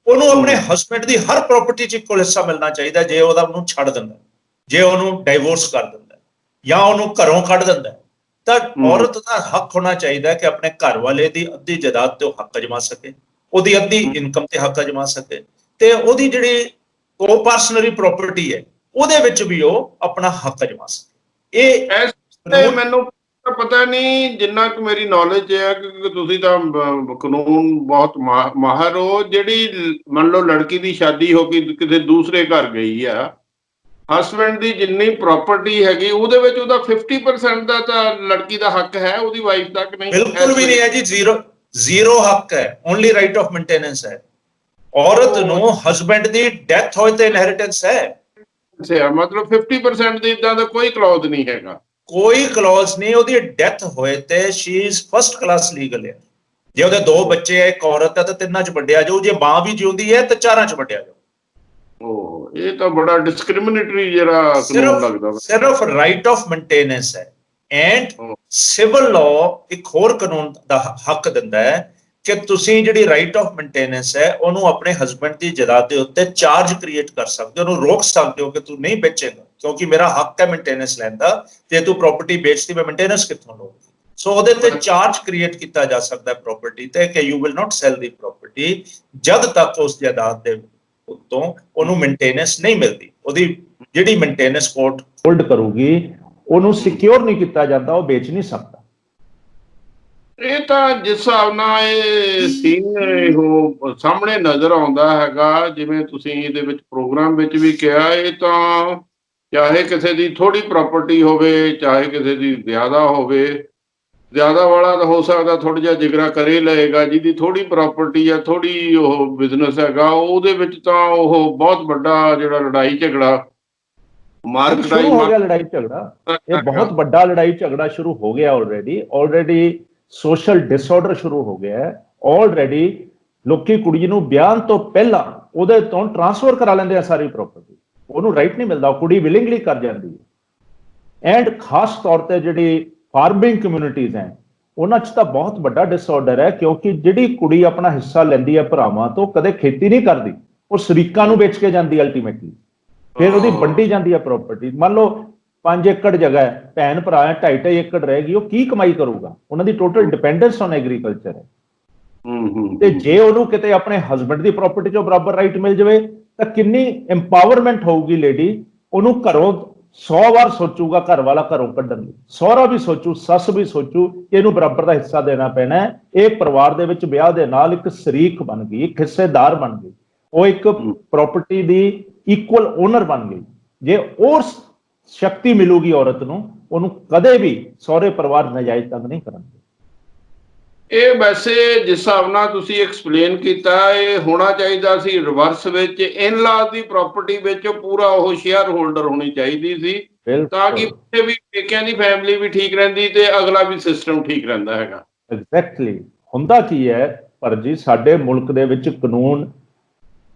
ਉਹਨੂੰ ਆਪਣੇ ਹਸਬੈਂਡ ਦੀ ਹਰ ਪ੍ਰਾਪਰਟੀ 'ਚ ਇੱਕੋ ਹਿੱਸਾ ਮਿਲਣਾ ਚਾਹੀਦਾ। ਜੇ ਉਹਨੂੰ ਛੱਡ ਦਿੰਦਾ, ਜੇ ਉਹਨੂੰ ਡਾਈਵੋਰਸ ਕਰ ਦਿੰਦਾ ਜਾਂ ਉਹਨੂੰ ਘਰੋਂ ਕੱਢ ਦਿੰਦਾ, ਤਾਂ ਔਰਤ ਦਾ ਹੱਕ ਹੋਣਾ ਚਾਹੀਦਾ ਕਿ ਆਪਣੇ ਘਰ ਵਾਲੇ ਦੀ ਅੱਧੀ ਜਾਇਦਾਦ ਤੇ ਉਹ ਹੱਕ ਜਮਾ ਸਕੇ, ਉਹਦੀ ਅੱਧੀ ਇਨਕਮ ਤੇ ਹੱਕ ਜਮਾ ਸਕੇ, ਤੇ ਉਹਦੀ ਜਿਹੜੀ ਕੋ ਪਰਸਨਲੀ ਪ੍ਰਾਪਰਟੀ ਹੈ ਉਹਦੇ ਵਿੱਚ ਵੀ ਉਹ ਆਪਣਾ ਹੱਕ ਜਮਾ ਸਕੇ। ਇਹ ਮੈਨੂੰ ਪਤਾ ਨਹੀਂ, ਜਿੰਨਾ ਕੁ ਮੇਰੀ ਨੌਲੇਜ ਹੈ, ਕਿਉਂਕਿ ਤੁਸੀਂ ਤਾਂ ਕਾਨੂੰਨ ਬਹੁਤ ਮਾਹਰ ਹੋ। ਜਿਹੜੀ ਮੰਨ ਲਓ ਲੜਕੀ ਦੀ ਸ਼ਾਦੀ ਹੋ ਕੇ ਕਿਸੇ ਦੂਸਰੇ ਘਰ ਗਈ ਆ, ਹਸਬੈਂਡ ਦੀ ਜਿੰਨੀ ਪ੍ਰਾਪਰਟੀ ਹੈਗੀ ਉਹਦੇ ਵਿੱਚ ਉਹਦਾ 50% ਦਾ ਤਾਂ ਲੜਕੀ ਦਾ ਹੱਕ ਹੈ, ਉਹਦੀ ਵਾਈਫ ਦਾ ਕਿ ਨਹੀਂ? ਬਿਲਕੁਲ ਵੀ ਨਹੀਂ ਹੈ ਜੀ, ਜ਼ੀਰੋ ਹੱਕ ਹੈ, ਓਨਲੀ ਰਾਈਟ ਆਫ ਮੇਨਟੇਨੈਂਸ ਹੈ। ਔਰਤ ਨੂੰ ਹਸਬੈਂਡ ਦੀ ਡੈਥ ਹੋਏ ਤੇ ਇਨਹੈਰੀਟੈਂਸ ਹੈ। ਅੱਛਾ, ਮਤਲਬ 50% ਦੀ ਇਦਾਂ ਦਾ ਕੋਈ ਕਲੌਜ਼ ਨਹੀਂ ਹੈਗਾ? ਕੋਈ ਕਲੌਜ਼ ਨਹੀਂ। ਉਹਦੀ ਡੈਥ ਹੋਏ ਤੇ she is first class legal ਹੈ। ਜੇ ਉਹਦੇ 2 ਬੱਚੇ ਹੈ, ਇੱਕ ਔਰਤ ਹੈ, ਤਾਂ 3 'ਚ ਵੱਡਿਆ ਜਾਊ। ਜੇ ਮਾਂ ਵੀ ਜਿਉਂਦੀ ਹੈ ਤਾਂ 4 'ਚ ਵੱਡਿਆ ਜਾਊ। ਇਹ ਤਾਂ ਬੜਾ ਡਿਸਕ੍ਰਿਮੀਨੇਟਰੀ ਜਿਹੜਾ ਕਾਨੂੰਨ ਲੱਗਦਾ। ਸਿਰਫ ਰਾਈਟ ਆਫ ਮੇਨਟੇਨੈਂਸ ਹੈ। ਐਂਡ ਸਿਵਲ ਲਾਅ ਇੱਕ ਹੋਰ ਕਾਨੂੰਨ ਦਾ ਹੱਕ ਦਿੰਦਾ ਹੈ ਕਿ ਤੁਸੀਂ ਜਿਹੜੀ ਰਾਈਟ ਆਫ ਮੇਨਟੇਨੈਂਸ ਹੈ ਉਹਨੂੰ ਆਪਣੇ ਹਸਬੈਂਡ ਦੀ ਜਾਇਦਾਦ ਦੇ ਉੱਤੇ ਚਾਰਜ ਕ੍ਰੀਏਟ ਕਰ ਸਕਦੇ ਹੋ, ਉਹਨੂੰ ਰੋਕ ਸਕਦੇ ਹੋ ਕਿ ਤੂੰ ਨਹੀਂ ਵੇਚੇਗਾ। ਕਿਉਂਕਿ ਮੇਰਾ ਹੱਕ ਹੈ ਮੇਨਟੇਨੈਂਸ ਲੈਣ ਦਾ, ਜੇ ਤੂੰ ਪ੍ਰਾਪਰਟੀ ਵੇਚਦੀ ਮੈਂ ਮੇਨਟੇਨੈਂਸ ਕਿੱਥੋਂ ਲਵਾਂਗੀ। ਸੋ ਉਹਦੇ ਤੇ ਚਾਰਜ ਕ੍ਰੀਏਟ ਕੀਤਾ ਜਾ ਸਕਦਾ ਪ੍ਰਾਪਰਟੀ ਤੇ ਕਿ you will not cell the property ਜਦ ਤੱਕ ਉਸ ਜਾਇਦਾਦ ਦੇ ਉੱਤੋਂ ਉਹਨੂੰ ਮੇਨਟੇਨੈਂਸ ਨਹੀਂ ਮਿਲਦੀ। ਉਹਦੀ ਜਿਹੜੀ ਮੇਨਟੇਨੈਂਸ ਕੋਰਟ ਹੋਲਡ ਕਰੂਗੀ ਉਹਨੂੰ ਸਿਕਿਉਰ ਨਹੀਂ ਕੀਤਾ ਜਾਂਦਾ, ਉਹ ਵੇਚ ਨਹੀਂ ਸਕਦਾ। ਇਹ ਤਾਂ ਜਿਸ ਹਿਸਾਬ ਨਾਲ ਇਹ ਸੀਨ ਉਹ ਸਾਹਮਣੇ ਨਜ਼ਰ ਆਉਂਦਾ ਹੈਗਾ, ਜਿਵੇਂ ਤੁਸੀਂ ਇਹਦੇ ਵਿੱਚ ਪ੍ਰੋਗਰਾਮ ਵਿੱਚ ਵੀ ਕਿਹਾ, ਇਹ ਤਾਂ ਚਾਹੇ ਕਿਸੇ ਦੀ ਥੋੜੀ ਪ੍ਰਾਪਰਟੀ ਹੋਵੇ ਚਾਹੇ ਕਿਸੇ ਦੀ ਜ਼ਿਆਦਾ ਹੋਵੇ, ਜ਼ਿਆਦਾ ਵਾਲਾ ਤਾਂ ਹੋ ਸਕਦਾ ਥੋੜਾ ਜਿਹਾ ਜਿਗਰਾ ਕਰੇ ਲਏਗਾ, ਜਿਹਦੀ ਥੋੜੀ ਪ੍ਰਾਪਰਟੀ ਜਾਂ ਥੋੜੀ ਉਹ ਬਿਜ਼ਨਸ ਹੈਗਾ ਉਹਦੇ ਵਿੱਚ ਤਾਂ ਉਹ ਬਹੁਤ ਵੱਡਾ ਜਿਹੜਾ ਲੜਾਈ ਝਗੜਾ ਸ਼ੁਰੂ ਹੋ ਗਿਆ। ਲੜਾਈ ਝਗੜਾ ਇਹ ਬਹੁਤ ਵੱਡਾ ਲੜਾਈ ਝਗੜਾ ਸ਼ੁਰੂ ਹੋ ਗਿਆ ਆਲਰੇਡੀ ਸੋਸ਼ਲ ਡਿਸਆਰਡਰ ਸ਼ੁਰੂ ਹੋ ਗਿਆ ਹੈ। ਆਲਰੇਡੀ ਲੋਕੀ ਕੁੜੀ ਨੂੰ ਵਿਆਹ ਤੋਂ ਪਹਿਲਾਂ ਉਹਦੇ ਤੋਂ ਟ੍ਰਾਂਸਫਰ ਕਰਾ ਲੈਂਦੇ ਆ ਸਾਰੀ ਪ੍ਰਾਪਰਟੀ, ਉਹਨੂੰ ਰਾਈਟ ਨਹੀਂ ਮਿਲਦਾ, ਕੁੜੀ ਵਿਲਿੰਗਲੀ ਕਰ ਜਾਂਦੀ ਹੈ। ਐਂਡ ਖਾਸ ਤੌਰ ਤੇ ਜਿਹੜੀ ਫਾਰਮਿੰਗ ਕਮਿਊਨਿਟੀਜ਼ ਹੈ ਉਹਨਾਂ 'ਚ ਤਾਂ ਬਹੁਤ ਵੱਡਾ ਡਿਸਆਰਡਰ ਹੈ, ਕਿਉਂਕਿ ਜਿਹੜੀ ਕੁੜੀ ਆਪਣਾ ਹਿੱਸਾ ਲੈਂਦੀ ਹੈ ਭਰਾਵਾਂ ਤੋਂ, ਕਦੇ ਖੇਤੀ ਨਹੀਂ ਕਰਦੀ, ਉਹ ਸ਼ਰੀਕਾਂ ਨੂੰ ਵੇਚ ਕੇ ਜਾਂਦੀ ਅਲਟੀਮੇਟਲੀ, ਫਿਰ ਉਹਦੀ ਵੰਡੀ ਜਾਂਦੀ ਹੈ ਪ੍ਰਾਪਰਟੀ। ਮੰਨ ਲਓ 5 ਏਕੜ ਜਗ੍ਹਾ ਹੈ, ਭੈਣ ਭਰਾ ਹੈ, 2.5 ਏਕੜ ਰਹੇਗੀ, ਉਹ ਕੀ ਕਮਾਈ ਕਰੂਗਾ? ਉਹਨਾਂ ਦੀ ਟੋਟਲ ਡਿਪੈਂਡੈਂਸ ਔਨ ਐਗਰੀਕਲਚਰ ਹੈ। ਤੇ ਜੇ ਉਹਨੂੰ ਕਿਤੇ ਆਪਣੇ ਹਸਬੈਂਡ ਦੀ ਪ੍ਰਾਪਰਟੀ 'ਚੋਂ ਬਰਾਬਰ ਰਾਈਟ ਮਿਲ ਜਾਵੇ ਤਾਂ ਕਿੰਨੀ ਇੰਪਾਵਰਮੈਂਟ ਹੋਊਗੀ ਲੇਡੀ। ਉਹਨੂੰ ਘਰੋਂ 100 ਵਾਰ ਸੋਚੂਗਾ ਘਰ ਵਾਲਾ ਘਰੋਂ ਕੱਢਣ ਲਈ, ਸਹੁਰਾ ਵੀ ਸੋਚੂ, ਸੱਸ ਵੀ ਸੋਚੂ ਕਿ ਇਹਨੂੰ ਬਰਾਬਰ ਦਾ ਹਿੱਸਾ ਦੇਣਾ ਪੈਣਾ ਹੈ। ਇਹ ਪਰਿਵਾਰ ਦੇ ਵਿੱਚ ਵਿਆਹ ਦੇ ਨਾਲ ਇੱਕ ਸ਼ਰੀਕ ਬਣ ਗਈ, ਇੱਕ ਹਿੱਸੇਦਾਰ ਬਣ ਗਈ, ਉਹ ਇੱਕ ਪ੍ਰਾਪਰਟੀ ਦੀ ਇਕੁਅਲ ਓਨਰ ਬਣ ਗਈ। ਜੇ ਉਹ ਸ਼ਕਤੀ ਮਿਲੂਗੀ ਔਰਤ ਨੂੰ, ਉਹਨੂੰ ਕਦੇ ਵੀ ਸਹੁਰੇ ਪਰਿਵਾਰ ਨਜਾਇਜ਼ ਤੰਗ ਨਹੀਂ ਕਰਨਗੇ। ਇਹ ਵੈਸੇ ਜਿਸ ਹਿਸਾਬ ਨਾਲ ਤੁਸੀਂ ਐਕਸਪਲੇਨ ਕੀਤਾ, ਇਹ ਹੋਣਾ ਚਾਹੀਦਾ ਸੀ ਰਿਵਰਸ ਵਿੱਚ, ਇਨ-ਲਾ ਦੀ ਪ੍ਰਾਪਰਟੀ ਵਿੱਚ ਪੂਰਾ ਉਹ ਸ਼ੇਅਰ ਹੋਲਡਰ ਹੋਣੀ ਚਾਹੀਦੀ ਸੀ, ਤਾਂ ਕਿ ਵੀ ਪੇਕਿਆਂ ਦੀ ਫੈਮਿਲੀ ਵੀ ਠੀਕ ਰਹਿੰਦੀ ਤੇ ਅਗਲਾ ਵੀ ਸਿਸਟਮ ਠੀਕ ਰਹਿੰਦਾ ਹੈਗਾ। ਐਗਜ਼ੈਕਟਲੀ। ਹੁੰਦਾ ਕੀ ਹੈ ਪਰ ਜੀ, ਸਾਡੇ ਮੁਲਕ ਦੇ ਵਿੱਚ ਕਾਨੂੰਨ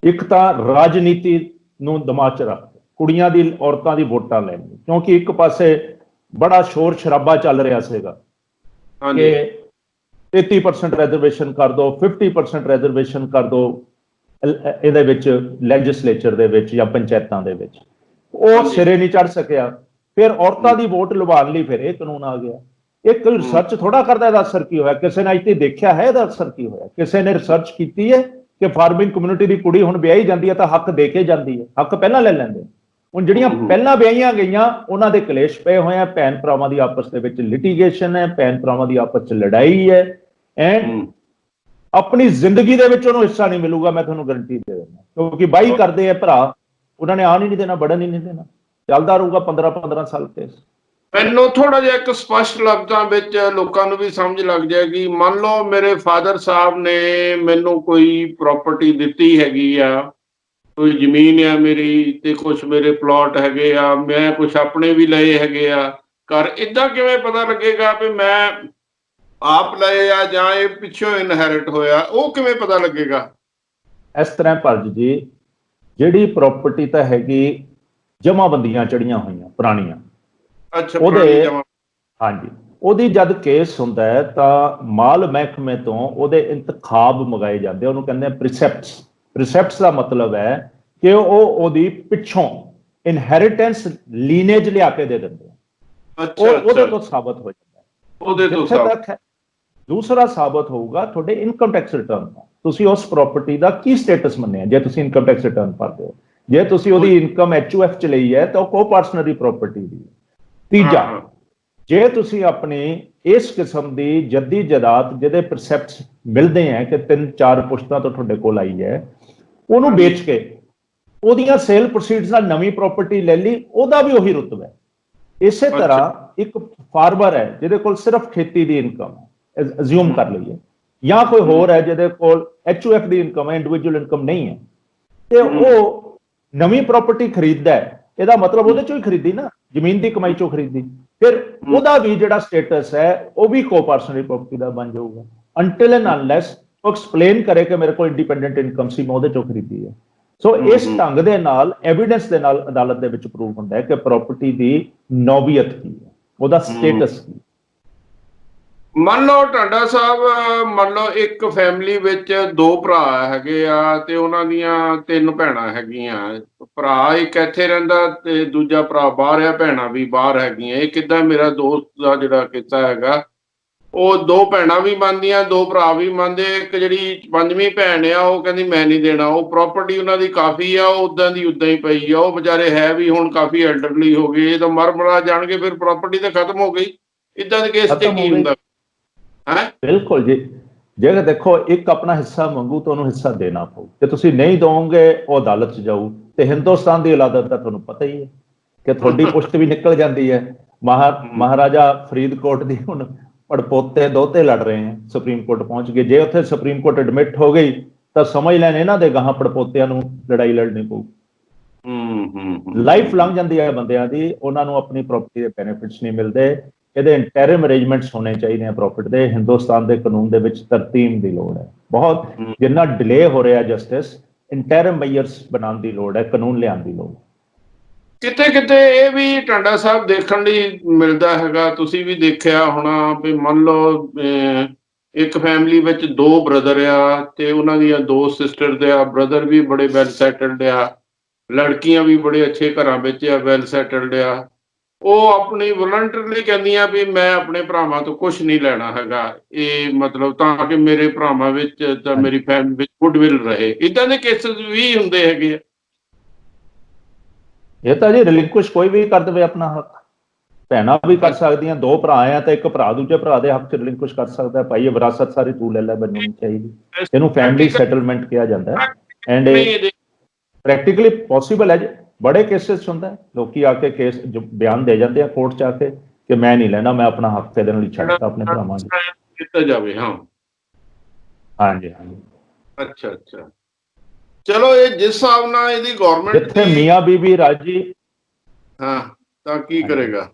ਇੱਕ ਤਾਂ ਰਾਜਨੀਤੀ ਨੂੰ ਦਿਮਾਗ 'ਚ ਰੱਖ ਕੁੜੀਆਂ ਦੀ ਔਰਤਾਂ ਦੀ ਵੋਟਾਂ ਲੈਣ, ਕਿਉਂਕਿ ਇੱਕ ਪਾਸੇ ਬੜਾ ਸ਼ੋਰ ਸ਼ਰਾਬਾ ਚੱਲ ਰਿਹਾ ਸੀਗਾ ਕਿ 33% ਰਿਜ਼ਰਵੇਸ਼ਨ ਕਰ ਦਿਓ, 50% ਰਿਜ਼ਰਵੇਸ਼ਨ ਕਰ ਦਿਓ ਇਹਦੇ ਵਿੱਚ ਲੈਜਿਸਲੇਚਰ ਦੇ ਵਿੱਚ ਜਾਂ ਪੰਚਾਇਤਾਂ ਦੇ ਵਿੱਚ, ਉਹ ਸਿਰੇ ਨਹੀਂ ਚੜ ਸਕਿਆ। ਫਿਰ ਔਰਤਾਂ ਦੀ ਵੋਟ ਲਵਾਉਣ ਲਈ ਫਿਰ ਇਹ ਕਾਨੂੰਨ ਆ ਗਿਆ। ਇਹ ਕੋਈ ਰਿਸਰਚ ਥੋੜਾ ਕਰਦਾ ਇਹਦਾ ਅਸਰ ਕੀ ਹੋਇਆ, ਕਿਸੇ ਨੇ ਅੱਜ ਤੇ ਦੇਖਿਆ ਹੈ ਇਹਦਾ ਅਸਰ ਕੀ ਹੋਇਆ? ਕਿਸੇ ਨੇ ਰਿਸਰਚ ਕੀਤੀ ਹੈ ਕਿ ਫਾਰਮਿੰਗ ਕਮਿਊਨਿਟੀ ਦੀ ਕੁੜੀ ਹੁਣ ਵਿਆਹੀ ਜਾਂਦੀ ਹੈ ਤਾਂ ਹੱਕ ਦੇ ਕੇ ਜਾਂਦੀ ਹੈ, ਹੱਕ ਪਹਿਲਾਂ ਲੈ ਲੈਂਦੇ। ਹੁਣ ਜਿਹੜੀਆਂ ਪਹਿਲਾਂ ਵਿਆਹੀਆਂ ਗਈਆਂ ਉਹਨਾਂ ਦੇ ਕਲੇਸ਼ ਪਏ ਹੋਏ ਆ, ਭੈਣ ਭਰਾਵਾਂ ਦੀ ਆਪਸ ਦੇ ਵਿੱਚ ਲਿਟੀਗੇਸ਼ਨ ਹੈ, ਭੈਣ ਭਰਾਵਾਂ ਦੀ ਆਪਸ 'ਚ ਲੜਾਈ ਹੈ, ਐਂਡ ਆਪਣੀ ਜ਼ਿੰਦਗੀ ਦੇ ਵਿੱਚ ਉਹਨੂੰ ਹਿੱਸਾ ਨਹੀਂ ਮਿਲੂਗਾ, ਮੈਂ ਤੁਹਾਨੂੰ ਗਰੰਟੀ ਦੇ ਦਿੰਦਾ। ਕਿਉਂਕਿ ਬਾਈ ਕਰਦੇ ਆ ਭਰਾ, ਉਹਨਾਂ ਨੇ ਆਉਣ ਹੀ ਨਹੀਂ ਦੇਣਾ, ਵੜਨ ਹੀ ਨਹੀਂ ਦੇਣਾ, ਚੱਲਦਾ ਰਹੂਗਾ 15-15 ਸਾਲ ਕੇਸ। ਮੈਨੂੰ ਥੋੜਾ ਜਿਹਾ ਇੱਕ ਸਪਸ਼ਟ ਲਫ਼ਜ਼ਾਂ ਵਿੱਚ ਲੋਕਾਂ ਨੂੰ ਵੀ ਸਮਝ ਲੱਗ ਜਾਏਗੀ। ਮੰਨ ਲਓ ਮੇਰੇ ਫਾਦਰ ਸਾਹਿਬ ਨੇ ਮੈਨੂੰ ਕੋਈ ਪ੍ਰਾਪਰਟੀ ਦਿੱਤੀ ਹੈਗੀ ਆ, ਕੋਈ ਜ਼ਮੀਨ ਆ ਮੇਰੀ ਤੇ ਕੁਛ ਮੇਰੇ ਪਲਾਟ ਹੈਗੇ ਆ, ਮੈਂ ਕੁਛ ਆਪਣੇ ਵੀ ਲਏ ਹੈਗੇ ਆ ਘਰ, ਏਦਾਂ ਕਿਵੇਂ ਪਤਾ ਲੱਗੇਗਾ ਵੀ ਮੈਂ ਆਪ ਲਏ ਆ ਜਾਂ ਇਹ ਪਿੱਛੋਂ ਇਨਹੈਰਿਟ ਹੋਇਆ? ਉਹ ਕਿਵੇਂ ਪਤਾ ਲੱਗੇਗਾ? ਇਸ ਤਰ੍ਹਾਂ ਭਰਜ ਜੀ, ਜਿਹੜੀ ਪ੍ਰਾਪਰਟੀ ਤਾਂ ਹੈਗੀ ਜਮਾਬੰਦੀਆਂ ਚੜੀਆਂ ਹੋਈਆਂ ਪੁਰਾਣੀਆਂ, ਅੱਛਾ, ਉਹਦੇ ਹਾਂਜੀ, ਉਹਦੀ ਜਦ ਕੇਸ ਹੁੰਦਾ ਹੈ ਤਾਂ ਮਾਲ ਮਹਿਕਮੇ ਤੋਂ ਉਹਦੇ ਇੰਤਖਾਬ ਮੰਗਾਏ ਜਾਂਦੇ, ਉਹਨੂੰ ਕਹਿੰਦੇ ਆ ਪ੍ਰੀਸੈਪਟਸ। ਪ੍ਰੀਸੈਪਟਸ ਦਾ ਮਤਲਬ ਹੈ ਕਿ ਉਹਦੀ ਪਿੱਛੋਂ ਇਨਹੈਰੀਟੈਂਸ ਲੀਨੇਜ ਲਿਆ ਕੇ ਦੇ ਦਿੰਦੇ ਆ, ਉਹਦੇ ਤੋਂ ਸਾਬਤ ਹੋ ਜਾਂਦਾ ਹੈ। ਉਹਦੇ ਤੋਂ ਸਾਬਤ। ਦੂਸਰਾ ਸਾਬਤ ਹੋਊਗਾ ਤੁਹਾਡੇ ਇਨਕਮ ਟੈਕਸ ਰਿਟਰਨ ਦਾ, ਤੁਸੀਂ ਉਸ ਪ੍ਰਾਪਰਟੀ ਦਾ ਕੀ ਸਟੇਟਸ ਮੰਨਿਆ। ਜੇ ਤੁਸੀਂ ਇਨਕਮ ਟੈਕਸ ਰਿਟਰਨ ਭਰਦੇ ਹੋ, ਜੇ ਤੁਸੀਂ ਉਹਦੀ ਇਨਕਮ HUF 'ਚ ਲਈ ਹੈ ਤਾਂ ਉਹ ਕੋ-ਪਰਸਨਰੀ ਪ੍ਰਾਪਰਟੀ ਦੀ। ਤੀਜਾ, ਜੇ ਤੁਸੀਂ ਆਪਣੀ ਇਸ ਕਿਸਮ ਦੀ ਜੱਦੀ ਜਾਇਦਾਦ ਜਿਹਦੇ ਪ੍ਰਸੈਪਟਸ ਮਿਲਦੇ ਆ ਕਿ 3-4 ਪੁਸ਼ਤਾਂ ਤੋਂ ਤੁਹਾਡੇ ਕੋਲ ਆਈ ਹੈ, ਉਹਨੂੰ ਵੇਚ ਕੇ ਉਹਦੀਆਂ ਸੇਲ ਪ੍ਰੋਸੀਡਸ ਨਾਲ ਨਵੀਂ ਪ੍ਰਾਪਰਟੀ ਲੈ ਲਈ, ਉਹਦਾ ਵੀ ਉਹੀ ਰੁਤਬਾ ਹੈ। ਇਸੇ ਤਰ੍ਹਾਂ ਇੱਕ ਫਾਰਮਰ ਹੈ ਜਿਹਦੇ ਕੋਲ ਸਿਰਫ ਖੇਤੀ ਦੀ ਇਨਕਮ ਹੈ, ਅਜ਼ਿਊਮ ਕਰ ਲਈਏ, ਜਾਂ ਕੋਈ ਹੋਰ ਹੈ ਜਿਹਦੇ ਕੋਲ HUF ਦੀ ਇਨਕਮ ਹੈ, ਇੰਡੀਵਿਜੂਅਲ ਇਨਕਮ ਨਹੀਂ ਹੈ, ਤੇ ਉਹ ਨਵੀਂ ਪ੍ਰਾਪਰਟੀ ਖਰੀਦਦਾ ਹੈ, ਇਹਦਾ ਮਤਲਬ ਉਹਦੇ ਚੋਂ ਹੀ ਖਰੀਦੀ ਨਾ, ਜ਼ਮੀਨ ਦੀ ਕਮਾਈ ਚੋਂ ਖਰੀਦੀ, ਫਿਰ ਉਹਦਾ ਵੀ ਜਿਹੜਾ ਸਟੇਟਸ ਹੈ ਉਹ ਵੀ ਕੋ-ਪਰਸਨਰੀ ਪ੍ਰਾਪਰਟੀ ਦਾ ਬਣ ਜਾਊਗਾ, ਅੰਟਿਲ ਐਂਡ ਅਨਲੈਸ ਉਹ ਐਕਸਪਲੇਨ ਕਰੇ ਕਿ ਮੇਰੇ ਕੋਲ ਇੰਡੀਪੈਂਡੈਂਟ ਇਨਕਮ ਸੀ, ਮੈਂ ਉਹਦੇ ਚੋਂ ਖਰੀਦੀ ਹੈ। ਸੋ ਇਸ ਢੰਗ ਦੇ ਨਾਲ ਐਵੀਡੈਂਸ ਦੇ ਨਾਲ ਅਦਾਲਤ ਦੇ ਵਿੱਚ ਪ੍ਰੂਵ ਹੁੰਦਾ ਹੈ ਕਿ ਪ੍ਰਾਪਰਟੀ ਦੀ ਨੌਬੀਅਤ ਕੀ ਹੈ, ਉਹਦਾ ਸਟੇਟਸ ਕੀ। ਮੰਨ ਲਓ ਟਾਂਡਾ ਸਾਹਿਬ, ਮੰਨ ਲਓ ਇੱਕ ਫੈਮਿਲੀ ਵਿੱਚ 2 ਭਰਾ ਹੈਗੇ ਆ ਤੇ ਉਹਨਾਂ ਦੀਆਂ 3 ਭੈਣਾਂ ਹੈਗੀਆਂ। ਭਰਾ ਇੱਕ ਇੱਥੇ ਰਹਿੰਦਾ ਤੇ ਦੂਜਾ ਭਰਾ ਬਾਹਰ ਆ, ਭੈਣਾਂ ਵੀ ਬਾਹਰ ਹੈਗੀਆਂ। ਇਹ ਕਿੱਦਾਂ, ਮੇਰਾ ਦੋਸਤ ਦਾ ਜਿਹੜਾ ਕਿੱਸਾ ਹੈਗਾ, ਉਹ 2 ਭੈਣਾਂ ਵੀ ਮੰਨਦੀਆਂ, 2 ਭਰਾ ਵੀ ਮੰਨਦੇ। ਇੱਕ ਜਿਹੜੀ 5ਵੀਂ ਭੈਣ ਆ ਉਹ ਕਹਿੰਦੀ ਮੈਂ ਨਹੀਂ ਦੇਣਾ। ਉਹ ਪ੍ਰਾਪਰਟੀ ਉਹਨਾਂ ਦੀ ਕਾਫੀ ਆ, ਉਹ ਉਦਾਂ ਦੀ ਉਦਾਂ ਹੀ ਪਈ ਆ। ਉਹ ਵਿਚਾਰੇ ਹੈ ਵੀ ਹੁਣ ਕਾਫੀ ਐਲਡਰਲੀ ਹੋ ਗਏ, ਇਹ ਤਾਂ ਮਰ ਜਾਣਗੇ, ਫਿਰ ਪ੍ਰਾਪਰਟੀ ਤਾਂ ਖਤਮ ਹੋ ਗਈ। ਇਦਾਂ ਦੇ ਕੇਸ 'ਚ ਕੀ ਹੁੰਦਾ ਹੈ? ਬਿਲਕੁਲ ਜੀ, ਜੇ ਦੇਖੋ ਇੱਕ ਆਪਣਾ ਹਿੱਸਾ ਮੰਗੂ ਤਾਂ ਉਹਨੂੰ ਹਿੱਸਾ ਦੇਣਾ ਪਊ, ਤੇ ਤੁਸੀਂ ਨਹੀਂ ਦੋਗੇ ਉਹ ਅਦਾਲਤ 'ਚ ਜਾਊ। ਤੇ ਹਿੰਦੁਸਤਾਨ ਦੀ ਅਦਾਲਤ ਦਾ ਤੁਹਾਨੂੰ ਪਤਾ ਹੀ ਹੈ ਕਿ ਤੁਹਾਡੀ ਪੁਸ਼ਤ ਵੀ ਨਿਕਲ ਜਾਂਦੀ ਹੈ। ਮਹਾਰਾਜਾ ਫਰੀਦਕੋਟ ਦੀ ਹੁਣ ਪੜਪੋਤੇ ਦੋਤੇ ਲੜ ਰਹੇ ਹੈ, ਸੁਪਰੀਮ ਕੋਰਟ ਪਹੁੰਚ ਗਏ। ਜੇ ਉੱਥੇ ਸੁਪਰੀਮ ਕੋਰਟ ਐਡਮਿਟ ਹੋ ਗਈ ਤਾਂ ਸਮਝ ਲੈਣ ਇਹਨਾਂ ਦੇ ਗਾਹਾਂ ਪੜਪੋਤਿਆਂ ਨੂੰ ਲੜਾਈ ਲੜਨੀ ਪਊ। ਲਾਈਫ ਲੰਘ ਜਾਂਦੀ ਹੈ ਬੰਦਿਆਂ ਦੀ, ਉਹਨਾਂ ਨੂੰ ਆਪਣੀ ਪ੍ਰਾਪਰਟੀ ਦੇ ਬੈਨੀਫਿਟਸ ਨਹੀਂ ਮਿਲਦੇ। ਇਹਦੇ ਇੰਟਰਮ ਅਰੇਂਜਮੈਂਟਸ ਹੋਣੇ ਚਾਹੀਦੇ ਆ ਪ੍ਰੋਫਿਟ ਦੇ। ਹਿੰਦੁਸਤਾਨ ਦੇ ਕਾਨੂੰਨ ਦੇ ਵਿੱਚ ਤਰਤੀਬ ਦੀ ਲੋੜ ਹੈ ਬਹੁਤ। ਜਿੰਨਾ ਡਿਲੇ ਹੋ ਰਿਹਾ ਜਸਟਿਸ, ਇੰਟਰਮ ਮੇਜਰਸ ਬਣਾਉਣ ਦੀ ਲੋੜ ਹੈ, ਕਾਨੂੰਨ ਲਿਆਉਣ ਦੀ ਲੋੜ। ਕਿਤੇ ਕਿਤੇ ਇਹ ਵੀ ਟਾਂਡਾ ਸਾਹਿਬ ਦੇਖਣ ਲਈ ਮਿਲਦਾ ਹੈਗਾ, ਤੁਸੀਂ ਵੀ ਦੇਖਿਆ ਹੋਣਾ ਵੀ ਮੰਨ ਲਓ ਇੱਕ ਫੈਮਿਲੀ ਵਿੱਚ 2 ਬ੍ਰਦਰ ਆ ਤੇ ਉਹਨਾਂ ਦੀਆਂ 2 ਸਿਸਟਰਸ ਆ। ਬ੍ਰਦਰ ਵੀ ਬੜੇ ਵੈਲ ਸੈਟਲਡ ਆ, ਲੜਕੀਆਂ ਵੀ ਬੜੇ ਅੱਛੇ ਘਰਾਂ ਵਿੱਚ ਆ, ਵੈਲ ਸੈਟਲਡ ਆ। ਉਹ ਆਪਣੀ ਵਲੰਟਰਲੀ ਕਹਿੰਦੀਆਂ ਵੀ ਮੈਂ ਆਪਣੇ ਭਰਾਵਾਂ ਤੋਂ ਕੁਝ ਨਹੀਂ ਲੈਣਾ ਹੈਗਾ, ਇਹ ਮਤਲਬ ਤਾਂ ਕਿ ਮੇਰੇ ਭਰਾਵਾਂ ਵਿੱਚ ਤਾਂ ਮੇਰੀ ਫੈਮਿਲੀ ਵਿੱਚ ਗੁੱਡਵਿਲ ਰਹੇ। ਇਦਾਂ ਦੇ ਕੇਸਿਸ ਵੀ ਹੁੰਦੇ ਹੈਗੇ ਆ। ਇਹ ਤਾਂ ਜੀ ਰਿਲਿੰਕੁਇਸ਼ ਕੋਈ ਵੀ ਕਰ ਦੇਵੇ ਆਪਣਾ ਹੱਕ। ਭੈਣਾਂ ਵੀ ਕਰ ਸਕਦੀਆਂ, 2 ਭਰਾ ਆ ਤਾਂ ਇੱਕ ਭਰਾ ਦੂਜੇ ਭਰਾ ਦੇ ਹੱਕ 'ਚ ਰਿਲਿੰਕੁਇਸ਼ ਕਰ ਸਕਦਾ। ਭਾਈ ਇਹ ਵਿਰਾਸਤ ਸਾਰੀ ਤੂੰ ਲੈ ਲੈ, ਮੈਨੂੰ ਨਹੀਂ ਚਾਹੀਦੀ। ਇਹਨੂੰ ਫੈਮਿਲੀ ਸੈਟਲਮੈਂਟ ਕਿਹਾ ਜਾਂਦਾ ਹੈ ਐਂਡ ਪ੍ਰੈਕਟੀਕਲੀ ਪੋਸੀਬਲ ਹੈ ਜੀ। ਬੜੇ ਕੇਸਿਸ ਹੁੰਦਾ, ਲੋਕੀ ਆ ਕੇ ਕੇਸ ਬਿਆਨ ਦੇ ਜਾਂਦੇ ਆ ਕੋਰਟ 'ਚ ਆ ਕੇ ਕਿ ਮੈਂ ਨਹੀਂ ਲੈਣਾ, ਮੈਂ ਆਪਣਾ ਹੱਕ ਤੇ ਦੇਣ ਲਈ ਛੱਡਤਾ ਆਪਣੇ ਭਰਾਵਾਂ ਨੂੰ ਕੀਤਾ ਜਾਵੇ। ਹਾਂ, ਹਾਂਜੀ ਹਾਂਜੀ। ਅੱਛਾ ਅੱਛਾ, ਚਲੋ ਇਹ ਜਿਸ ਹਿਸਾਬ ਨਾਲ ਇਹਦੀ ਗਵਰਨਮੈਂਟ ਜਿੱਥੇ ਮੀਆਂ ਬੀਬੀ ਰਾਜੀ, ਹਾਂ, ਤਾਂ ਕੀ ਕਰੇਗਾ।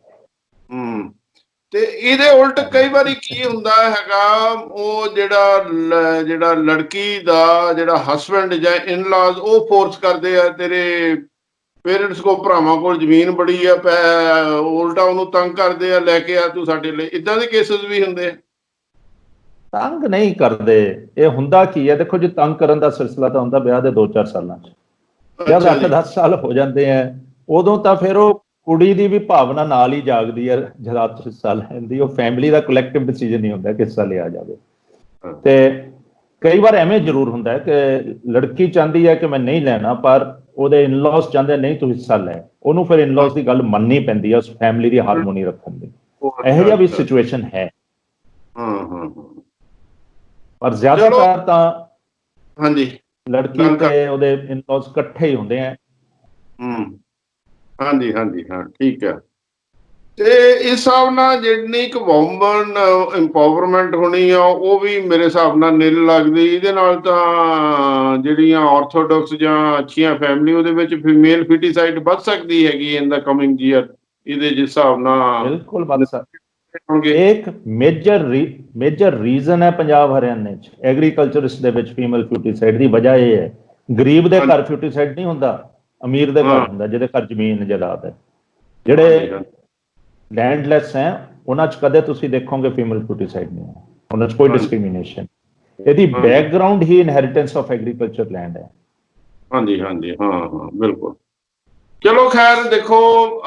ਤੇ ਇਹਦੇ ਉਲਟ ਕਈ ਵਾਰੀ ਕੀ ਹੁੰਦਾ ਹੈਗਾ, ਉਹ ਜਿਹੜਾ ਲੜਕੀ ਦਾ ਜਿਹੜਾ ਹਸਬੈਂਡ ਜਾਂ ਇਨ-ਲਾਜ਼ ਉਹ ਫੋਰਸ ਕਰਦੇ ਆ, ਤੇਰੇ ਪੇਰੈਂਟਸ ਕੋ ਭਰਾਵਾਂ ਕੋਲ ਜ਼ਮੀਨ ਬੜੀ ਆ, ਉਲਟਾ ਉਹਨੂੰ ਤੰਗ ਕਰਦੇ ਆ, ਲੈ ਕੇ ਆ ਤੂੰ ਸਾਡੇ ਲਈ। ਇਦਾਂ ਦੇ ਕੇਸਿਸ ਵੀ ਹੁੰਦੇ ਆ। ਤੰਗ ਨਹੀਂ ਕਰਦੇ। ਇਹ ਹੁੰਦਾ ਕੀ ਹੈ, ਦੇਖੋ ਜੀ ਤੰਗ ਕਰਨ ਦਾ ਸਿਲਸਿਲਾ ਤਾਂ ਹੁੰਦਾ ਵਿਆਹ ਦੇ 2-4 ਸਾਲਾਂ 'ਚ। ਜਦ 8-10 ਸਾਲ ਹੋ ਜਾਂਦੇ ਆ ਉਦੋਂ ਤਾਂ ਫਿਰ ਉਹ ਕੁੜੀ ਦੀ ਵੀ ਭਾਵਨਾ ਨਾਲ ਹੀ ਜਾਗਦੀ ਹੈ ਜਦ ਹਿੱਸਾ ਲੈਣ ਦੀ। ਉਹ ਫੈਮਿਲੀ ਦਾ ਕਲੈਕਟਿਵ ਡਿਸੀਜਨ ਨਹੀਂ ਹੁੰਦਾ ਕਿ ਹਿੱਸਾ ਲਿਆ ਜਾਵੇ। ਤੇ ਕਈ ਵਾਰ ਐਵੇਂ ਜ਼ਰੂਰ ਹੁੰਦਾ ਕਿ ਲੜਕੀ ਚਾਹੁੰਦੀ ਹੈ ਕਿ ਮੈਂ ਨਹੀਂ ਲੈਣਾ, ਪਰ ਉਹਦੇ ਇਨ-ਲਾਜ਼ ਚਾਹੁੰਦੇ ਨਹੀਂ ਤੂੰ ਹਿੱਸਾ ਲੈ। ਉਹਨੂੰ ਫਿਰ ਇਨ-ਲਾਜ਼ ਦੀ ਗੱਲ ਮੰਨਣੀ ਪੈਂਦੀ ਹੈ ਉਸ ਫੈਮਿਲੀ ਦੀ ਹਾਰਮੋਨੀ ਰੱਖਣ ਲਈ। ਇਹੋ ਜਿਹਾ ਵੀ ਸਿਚੁਏਸ਼ਨ ਹੈ। ਪਰ ਜ਼ਿਆਦਾਤਰ ਤਾਂ ਹਾਂਜੀ ਲੜਕੀ ਤੇ ਉਹਦੇ ਇਨ-ਲਾਜ਼ ਇਕੱਠੇ ਹੀ ਹੁੰਦੇ ਆ। ਹਾਂਜੀ ਹਾਂਜੀ, ਹਾਂ, ਠੀਕ ਹੈ। ਤੇ ਇਸ ਹਿਸਾਬ ਨਾਲ ਜਿੰਨੀ ਕੁ ਵੂਮਨ ਇੰਪਾਵਰਮੈਂਟ ਹੋਣੀ ਆ ਉਹ ਵੀ ਮੇਰੇ ਹਿਸਾਬ ਨਾਲ ਨਿਲ ਲੱਗਦੀ। ਇਹਦੇ ਨਾਲ ਤਾਂ ਜਿਹੜੀਆਂ ਆਰਥੋਡਾਕਸ ਜਾਂ ਅੱਛੀਆਂ ਫੈਮਿਲੀ ਉਹਦੇ ਵਿੱਚ ਫੀਮੇਲ ਫਿਟੀਸਾਈਡ ਵੱਧ ਸਕਦੀ ਹੈਗੀ ਇਨ ਦਾ ਕਮਿੰਗ ਈਅਰ। ਇਹਦੇ ਜਿਸ ਹਿਸਾਬ ਨਾਲ ਬਿਲਕੁਲ ਵੱਧ ਸਕਦੀ। ਇੱਕ ਮੇਜਰ ਰੀਜ਼ਨ ਹੈ ਪੰਜਾਬ ਹਰਿਆਣੇ 'ਚ ਐਗਰੀਕਲਚਰਿਸਟ ਦੇ ਵਿੱਚ ਫੀਮੇਲ ਫਿਊਟੀਸਾਈਡ ਦੀ ਵਜ੍ਹਾ ਇਹ ਹੈ, ਗਰੀਬ ਦੇ ਘਰ ਫਿਊਟੀਸਾਈਡ ਨਹੀਂ ਹੁੰਦਾ, ਅਮੀਰ ਦੇ ਘਰ ਹੁੰਦਾ, ਜਿਹਦੇ ਘਰ ਜ਼ਮੀਨ ਜਾਇਦਾਦ ਹੈ। ਜਿਹੜੇ ਲੈਂਡਲੈਸ ਹੈ ਉਹਨਾਂ 'ਚ ਕਦੇ ਤੁਸੀਂ ਦੇਖੋਗੇ ਫੀਮੇਲ ਫਿਊਟੀਸਾਈਡ ਨਹੀਂ ਹੈ, ਉਹਨਾਂ 'ਚ ਕੋਈ ਡਿਸਕ੍ਰਿਮੀਨੇਸ਼ਨ। ਇਹਦੀ background he inheritance of agriculture land ਹੈ। ਹਾਂਜੀ ਹਾਂਜੀ, ਹਾਂ ਹਾਂ, ਬਿਲਕੁਲ। ਚਲੋ ਖੈਰ ਦੇਖੋ,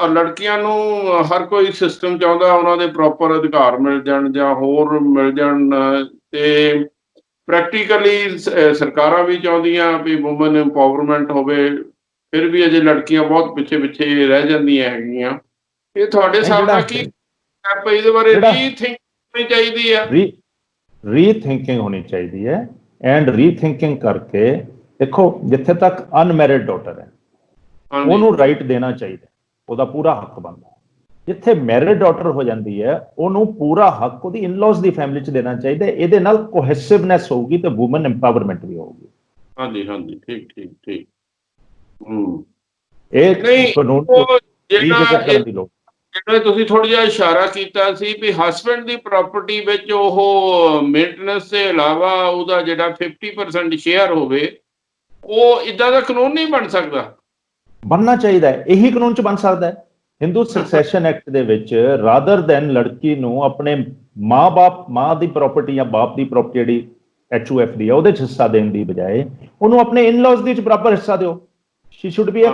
ਲੜਕੀਆਂ ਨੂੰ ਹਰ ਕੋਈ ਸਿਸਟਮ ਚਾਹੁੰਦਾ ਉਹਨਾਂ ਦੇ ਪ੍ਰੋਪਰ ਅਧਿਕਾਰ ਮਿਲ ਜਾਣ ਜਾਂ ਹੋਰ ਮਿਲ ਜਾਣ। ਤੇ ਪ੍ਰੈਕਟੀਕਲੀ ਸਰਕਾਰਾਂ ਵੀ ਚਾਹੁੰਦੀਆਂ ਵੀ ਵੂਮਨ ਇੰਪਾਵਰਮੈਂਟ ਹੋਵੇ, ਫਿਰ ਵੀ ਅਜੇ ਲੜਕੀਆਂ ਬਹੁਤ ਪਿੱਛੇ ਪਿੱਛੇ ਰਹਿ ਜਾਂਦੀਆਂ ਹੈਗੀਆਂ। ਇਹ ਤੁਹਾਡੇ ਹਿਸਾਬ ਨਾਲ ਕੀ ਇਹਦੇ ਬਾਰੇ ਰੀਥਿੰਕ ਹੋਣੀ ਚਾਹੀਦੀ ਆ? ਰੀਥਿੰਕਿੰਗ ਹੋਣੀ ਚਾਹੀਦੀ ਹੈ। ਐਂਡ ਰੀਥਿੰਕਿੰਗ ਕਰਕੇ ਦੇਖੋ, ਜਿੱਥੇ ਤੱਕ ਅਨਮੈਰਿਡ ਡਾਟਰ ਹੈ ਉਹਨੂੰ ਰਾਈਟ ਦੇਣਾ ਚਾਹੀਦਾ, ਉਹਦਾ ਪੂਰਾ ਹੱਕ ਬਣਦਾ। ਜਿੱਥੇ ਮੈਰਿਡ ਡਾਟਰ ਹੋ ਜਾਂਦੀ ਹੈ ਉਹਨੂੰ ਪੂਰਾ ਹੱਕ ਉਹਦੀ ਇਨ-ਲਾਜ਼ ਦੀ ਫੈਮਿਲੀ 'ਚ ਦੇਣਾ ਚਾਹੀਦਾ। ਇਹਦੇ ਨਾਲ ਕੋਹੈਸਿਵਨੈਸ ਹੋਊਗੀ ਤੇ ਵੂਮਨ ਇੰਪਾਵਰਮੈਂਟ ਵੀ ਹੋਊਗੀ। ਹਾਂਜੀ ਹਾਂਜੀ, ਠੀਕ ਠੀਕ ਠੀਕ। ਇਹ ਕਾਨੂੰਨ ਕਰਨ ਦੀ ਲੋੜ। ਜਿਹੜਾ ਤੁਸੀਂ ਥੋੜਾ ਜਿਹਾ ਇਸ਼ਾਰਾ ਕੀਤਾ ਸੀ ਵੀ ਹਸਬੈਂਡ ਦੀ ਪ੍ਰਾਪਰਟੀ ਵਿੱਚ ਉਹ ਮੇਨਟੇਨੈਂਸ ਦੇ ਇਲਾਵਾ ਉਹਦਾ ਜਿਹੜਾ 50% ਸ਼ੇਅਰ ਹੋਵੇ, ਉਹ ਇਦਾਂ ਦਾ ਕਾਨੂੰਨ ਨਹੀਂ ਬਣ ਸਕਦਾ? ਬਣਨਾ ਚਾਹੀਦਾ ਹੈ। ਇਹੀ ਕਾਨੂੰਨ 'ਚ ਬਣ ਸਕਦਾ ਹੈ। ਹਿੰਦੂ ਸਕਸੈਸ਼ਨ ਐਕਟ ਦੇ ਵਿੱਚ ਰਾਦਰ ਦੈਨ ਲੜਕੀ ਨੂੰ ਆਪਣੇ ਮਾਂ ਦੀ ਪ੍ਰਾਪਰਟੀ ਜਾਂ ਬਾਪ ਦੀ ਪ੍ਰਾਪਰਟੀ ਜਿਹੜੀ HUF ਦੀ ਹੈ ਉਹਦੇ 'ਚ ਹਿੱਸਾ ਦੇਣ ਦੀ ਬਜਾਏ ਉਹਨੂੰ ਆਪਣੇ ਇਨ-ਲॉज ਦੇ 'ਚ ਬਰਾਬਰ ਹਿੱਸਾ ਦਿਓ। Shri should be a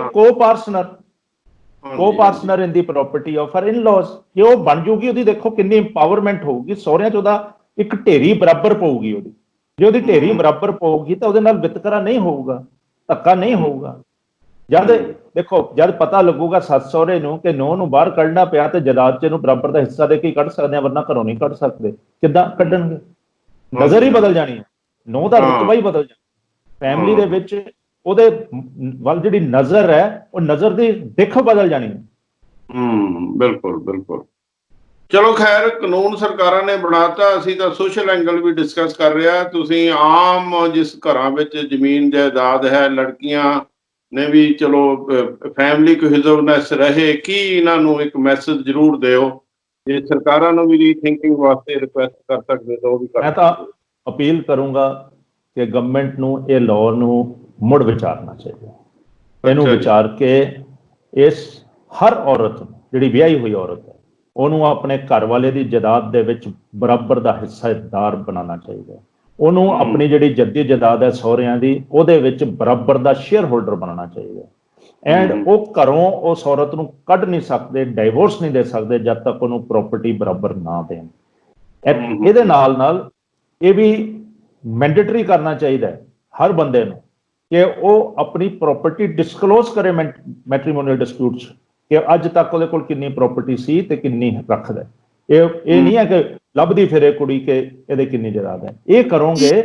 ਕੋ-ਪਾਰਟਨਰ in the property of her in-laws. ਜੇ ਉਹ ਬਣ ਜੂਗੀ ਉਹਦੀ ਦੇਖੋ ਕਿੰਨੀ ਇੰਪਾਵਰਮੈਂਟ ਹੋਊਗੀ, ਸਹੁਰਿਆਂ 'ਚ ਉਹਦਾ ਇੱਕ ਢੇਰੀ ਬਰਾਬਰ ਪਊਗੀ ਉਹਦੀ। ਜੇ ਉਹਦੀ ਢੇਰੀ ਬਰਾਬਰ ਪਊਗੀ ਤਾਂ ਉਹਦੇ ਨਾਲ ਵਿਤਕਰਾ ਨਹੀਂ ਹੋਊਗਾ, ਧੱਕਾ ਨਹੀਂ ਹੋਊਗਾ। ਜਦ ਪਤਾ ਲੱਗੂਗਾ ਸੱਸ ਸਹੁਰੇ ਨੂੰ ਕਿ ਨੂੰਹ ਨੂੰ ਬਾਹਰ ਕੱਢਣਾ ਪਿਆ ਤੇ ਜਾਇਦਾਦ 'ਚ ਇਹਨੂੰ ਬਰਾਬਰ ਦਾ ਹਿੱਸਾ ਦੇ ਕੇ ਕੱਢ ਸਕਦੇ ਆ, ਵਰਨਾ ਘਰੋਂ ਨਹੀਂ ਕੱਢ ਸਕਦੇ। ਕਿੱਦਾਂ ਕੱਢਣਗੇ? ਨਜ਼ਰ ਹੀ ਬਦਲ ਜਾਣੀ ਹੈ, ਨੂੰਹ ਦਾ ਰੁਤਬਾ ਹੀ ਬਦਲ ਜਾਣਾ। ਫੈਮਿਲੀ ਦੇ ਵਿੱਚ ਉਹਦੇ ਵੱਲ ਜਿਹੜੀ ਨਜ਼ਰ ਹੈ ਉਹ ਨਜ਼ਰ ਦੀ ਦਿੱਖ ਬਦਲ ਜਾਣੀ ਹੈ। ਬਿਲਕੁਲ ਬਿਲਕੁਲ। ਚਲੋ ਖੈਰ, ਕਾਨੂੰਨ ਸਰਕਾਰਾਂ ਨੇ ਬਣਾਤਾ, ਅਸੀਂ ਤਾਂ ਸੋਸ਼ਲ ਐਂਗਲ ਵੀ ਡਿਸਕਸ ਕਰ ਰਿਹਾ। ਤੁਸੀਂ ਆਮ ਜਿਸ ਘਰਾਂ ਵਿੱਚ ਜ਼ਮੀਨ ਜਾਇਦਾਦ ਹੈ, ਲੜਕੀਆਂ ਨੇ ਵੀ ਚਲੋ ਫੈਮਿਲੀ ਕੋਹਿਜ਼ਿਵਨੈਸ ਰਹੇ, ਕੀ ਇਹਨਾਂ ਨੂੰ ਇੱਕ ਮੈਸੇਜ ਜ਼ਰੂਰ ਦਿਓ? ਜੇ ਸਰਕਾਰਾਂ ਨੂੰ ਵੀ ਰੀਥਿੰਕਿੰਗ ਵਾਸਤੇ ਰਿਕੁਐਸਟ ਕਰ ਸਕਦੇ ਤਾਂ ਉਹ ਵੀ ਮੈਂ ਤਾਂ ਅਪੀਲ ਕਰੂੰਗਾ ਕਿ ਗਵਰਨਮੈਂਟ ਨੂੰ ਇਹ ਲਾਅ ਨੂੰ ਮੁੜ ਵਿਚਾਰਨਾ ਚਾਹੀਦਾ। ਇਹਨੂੰ ਵਿਚਾਰ ਕੇ ਇਸ ਹਰ ਔਰਤ ਜਿਹੜੀ ਵਿਆਹੀ ਹੋਈ ਔਰਤ ਹੈ ਉਹਨੂੰ ਆਪਣੇ ਘਰ ਵਾਲੇ ਦੀ ਜਾਇਦਾਦ ਦੇ ਵਿੱਚ ਬਰਾਬਰ ਦਾ ਹਿੱਸੇਦਾਰ ਬਣਾਉਣਾ ਚਾਹੀਦਾ। ਉਹਨੂੰ ਆਪਣੀ ਜਿਹੜੀ ਜੱਦੀ ਜਾਇਦਾਦ ਹੈ ਸਹੁਰਿਆਂ ਦੀ ਉਹਦੇ ਵਿੱਚ ਬਰਾਬਰ ਦਾ ਸ਼ੇਅਰ ਹੋਲਡਰ ਬਣਾਉਣਾ ਚਾਹੀਦਾ। ਐਂਡ ਉਹ ਘਰੋਂ ਉਸ ਔਰਤ ਨੂੰ ਕੱਢ ਨਹੀਂ ਸਕਦੇ, ਡਾਈਵੋਰਸ ਨਹੀਂ ਦੇ ਸਕਦੇ ਜਦ ਤੱਕ ਉਹਨੂੰ ਪ੍ਰਾਪਰਟੀ ਬਰਾਬਰ ਨਾ ਦੇਣ। ਇਹਦੇ ਨਾਲ ਇਹ ਵੀ ਮੈਂਡੇਟਰੀ ਕਰਨਾ ਚਾਹੀਦਾ ਹੈ ਹਰ ਬੰਦੇ ਨੂੰ ਕਿ ਉਹ ਆਪਣੀ ਪ੍ਰਾਪਰਟੀ ਡਿਸਕਲੋਜ਼ ਕਰੇ ਮੈਟਰੀਮੋਨੀਅਲ ਡਿਸਪਿਊਟ 'ਚ, ਕਿ ਅੱਜ ਤੱਕ ਉਹਦੇ ਕੋਲ ਕਿੰਨੀ ਪ੍ਰਾਪਰਟੀ ਸੀ ਤੇ ਕਿੰਨੀ ਰੱਖਦਾ। ਇਹ ਨਹੀਂ ਹੈ ਕਿ ਲੱਭਦੀ ਫਿਰੇ ਕੁੜੀ ਕਿ ਇਹਦੇ ਕਿੰਨੀ ਜਾਇਦਾਦ ਹੈ। ਇਹ ਕਰੋਗੇ,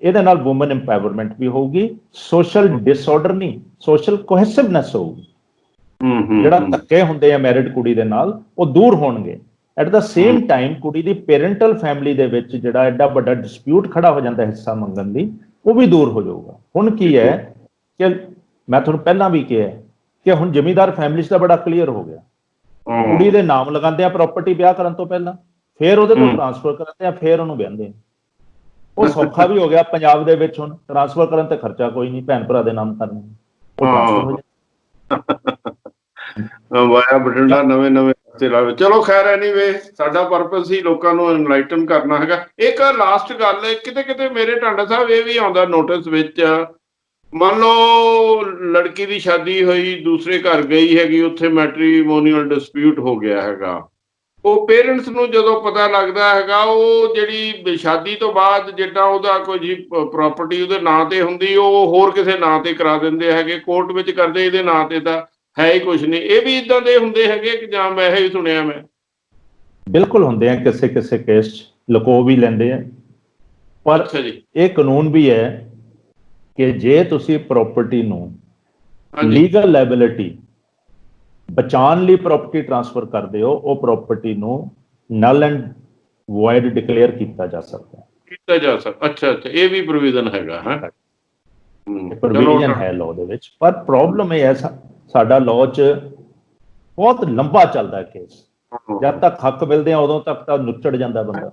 ਇਹਦੇ ਨਾਲ ਵੂਮਨ ਇੰਪਾਵਰਮੈਂਟ ਵੀ ਹੋਊਗੀ, ਸੋਸ਼ਲ ਡਿਸਆਰਡਰ ਨਹੀਂ, ਸੋਸ਼ਲ ਕੋਹੈਸਿਵਨੈਸ ਹੋਊਗੀ। ਜਿਹੜਾ ਧੱਕੇ ਹੁੰਦੇ ਆ ਮੈਰਿਡ ਕੁੜੀ ਦੇ ਨਾਲ ਉਹ ਦੂਰ ਹੋਣਗੇ। ਐਟ ਦਾ ਸੇਮ ਟਾਈਮ ਕੁੜੀ ਦੀ ਪੇਰੈਂਟਲ ਫੈਮਿਲੀ ਦੇ ਵਿੱਚ ਜਿਹੜਾ ਐਡਾ ਵੱਡਾ ਡਿਸਪਿਊਟ ਖੜਾ ਹੋ ਜਾਂਦਾ ਹਿੱਸਾ ਮੰਗਣ ਦੀ, ਉਹ ਵੀ ਦੂਰ ਹੋ ਜਾਊਗਾ। ਹੁਣ ਕੀ ਹੈ ਕਿ ਮੈਂ ਤੁਹਾਨੂੰ ਪਹਿਲਾਂ ਵੀ ਕਿਹਾ ਕਿ ਹੁਣ ਜ਼ਿਮੀਂਦਾਰ ਫੈਮਿਲੀ 'ਚ ਤਾਂ ਬੜਾ ਕਲੀਅਰ ਹੋ ਗਿਆ। ਕੁੜੀ ਦੇ ਨਾਮ ਲਗਾਉਂਦੇ ਆ ਪ੍ਰਾਪਰਟੀ ਵਿਆਹ ਕਰਨ ਤੋਂ ਪਹਿਲਾਂ, ਫਿਰ ਉਹਦੇ ਤੋਂ ਟ੍ਰਾਂਸਫਰ ਕਰਦੇ ਆ, ਫਿਰ ਉਹਨੂੰ ਵਿਆਹੁੰਦੇ ਆ। ਉਹ ਸੌਖਾ ਵੀ ਹੋ ਗਿਆ ਪੰਜਾਬ ਦੇ ਵਿੱਚ। ਹੁਣ ਟ੍ਰਾਂਸਫਰ ਕਰਨ ਤੇ ਖਰਚਾ ਕੋਈ ਨਹੀਂ, ਭੈਣ ਭਰਾ ਦੇ ਨਾਮ ਕਰਨਾ, ਉਹ ਟ੍ਰਾਂਸਫਰ ਹੋ ਜਾਂਦਾ। ਵਾਇਆ ਬਠਿੰਡਾ ਨਵੇਂ ਰਸਤੇ ਲਾਵੇ। ਚਲੋ ਖੈਰ, ਐਨੀਵੇ ਸਾਡਾ ਪਰਪਸ ਹੀ ਲੋਕਾਂ ਨੂੰ ਐਨਲਾਈਟਨ ਕਰਨਾ ਹੈਗਾ। ਇੱਕ ਲਾਸਟ ਗੱਲ, ਕਿਤੇ ਕਿਤੇ ਮੇਰੇ ਟਾਂਡਾ ਸਾਹਿਬ ਇਹ ਵੀ ਆਉਂਦਾ ਨੋਟਿਸ ਵਿੱਚ, ਮੰਨ ਲਓ ਲੜਕੀ ਦੀ ਸ਼ਾਦੀ ਹੋਈ, ਦੂਸਰੇ ਘਰ ਗਈ ਹੈਗੀ, ਉੱਥੇ ਮੈਟਰੀਮੋਨੀਅਲ ਡਿਸਪਿਊਟ ਹੋ ਗਿਆ ਹੈਗਾ। ਉਹ ਪੇਰੈਂਟਸ ਨੂੰ ਜਦੋਂ ਪਤਾ ਲੱਗਦਾ ਹੈਗਾ, ਉਹ ਜਿਹੜੀ ਸ਼ਾਦੀ ਤੋਂ ਬਾਅਦ ਜਿੱਦਾਂ ਉਹਦਾ ਕੋਈ ਪ੍ਰਾਪਰਟੀ ਉਹਦੇ ਨਾਂ ਤੇ ਹੁੰਦੀ, ਉਹ ਹੋਰ ਕਿਸੇ ਨਾਂ ਤੇ ਕਰਾ ਦਿੰਦੇ ਹੈਗੇ, ਕੋਰਟ ਵਿੱਚ ਕਰਦੇ ਇਹਦੇ ਨਾਂ ਤੇ ਤਾਂ ਹੈ ਹੀ ਕੁਛ ਨਹੀਂ। ਇਹ ਵੀ ਇਦਾਂ ਦੇ ਹੁੰਦੇ ਹੈਗੇ ਕਿ ਜਾਂ ਮੈਂ ਇਹ ਸੁਣਿਆ? ਮੈਂ ਬਿਲਕੁਲ ਹੁੰਦੇ ਆ, ਕਿਸੇ ਕਿਸੇ ਕੇਸ 'ਚ ਲੁਕੋ ਵੀ ਲੈਂਦੇ ਆ। ਪਰ ਇਹ ਕਾਨੂੰਨ ਵੀ ਹੈ ਕਿ ਜੇ ਤੁਸੀਂ ਪ੍ਰਾਪਰਟੀ ਨੂੰ ਲੀਗਲ ਲਾਇਬਿਲਿਟੀ ਬਚਾਉਣ ਲਈ ਪ੍ਰਾਪਰਟੀ ਟ੍ਰਾਂਸਫਰ ਕਰਦੇ ਹੋ, ਉਹ ਪ੍ਰਾਪਰਟੀ ਨੂੰ ਨਲ ਐਂਡ ਵੋਇਡ ਡਿਕਲੇਅਰ ਕੀਤਾ ਜਾ ਸਕਦਾ। ਅੱਛਾ, ਇਹ ਵੀ ਪ੍ਰੋਵੀਜ਼ਨ ਹੈਗਾ। ਪ੍ਰੋਵੀਜ਼ਨ ਹੈ ਲਾਅ ਦੇ ਵਿੱਚ। ਪਰ ਪ੍ਰੋਬਲਮ ਇਹ ਹੈ, ਸਾਡਾ ਲਾਅ 'ਚ ਬਹੁਤ ਲੰਬਾ ਚੱਲਦਾ ਕੇਸ। ਜਦ ਤੱਕ ਹੱਕ ਮਿਲਦੇ ਆ ਉਦੋਂ ਤੱਕ ਤਾਂ ਨੁੱਚੜ ਜਾਂਦਾ ਬੰਦਾ।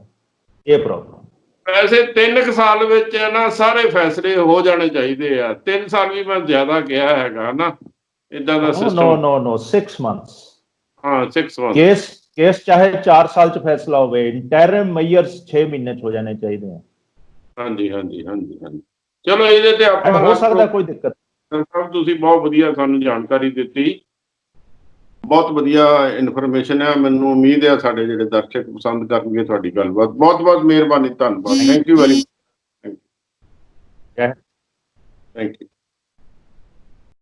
ਇਹ ਪ੍ਰੋਬਲਮ। ਵੈਸੇ 3 ਸਾਲ ਵਿੱਚ ਨਾ ਸਾਰੇ ਫੈਸਲੇ ਹੋ ਜਾਣੇ ਚਾਹੀਦੇ ਆ। 3 ਸਾਲ ਵੀ ਮੈਂ ਜ਼ਿਆਦਾ ਕਿਹਾ ਹੈਗਾ ਨਾ, ਇਦਾਂ ਦਾ ਸਿਸਟਮ। ਨੋ 6 months। ਹਾਂ 6 months। ਕੇਸ ਚਾਹੇ 4 ਸਾਲ 'ਚ ਫੈਸਲਾ ਹੋਵੇ, ਇੰਟਰਮ ਮੇਜਰਸ 6 ਮਹੀਨੇ 'ਚ ਹੋ ਜਾਣੇ ਚਾਹੀਦੇ ਆ। ਹਾਂਜੀ। ਚਲੋ ਇਹਦੇ ਤੇ ਆਪਾਂ ਹੋ ਸਕਦਾ ਕੋਈ ਦਿੱਕਤ। ਸਰ ਤੁਸੀਂ ਬਹੁਤ ਵਧੀਆ ਸਾਨੂੰ ਜਾਣਕਾਰੀ ਦਿੱਤੀ, ਬਹੁਤ ਵਧੀਆ ਇਨਫੋਰਮੇਸ਼ਨ ਹੈ। ਮੈਨੂੰ ਉਮੀਦ ਹੈ ਸਾਡੇ ਜਿਹੜੇ ਦਰਸ਼ਕ ਪਸੰਦ ਕਰਨਗੇ ਤੁਹਾਡੀ ਗੱਲਬਾਤ। ਬਹੁਤ ਬਹੁਤ ਮਿਹਰਬਾਨੀ, ਧੰਨਵਾਦ। Thank you very much. Thank you.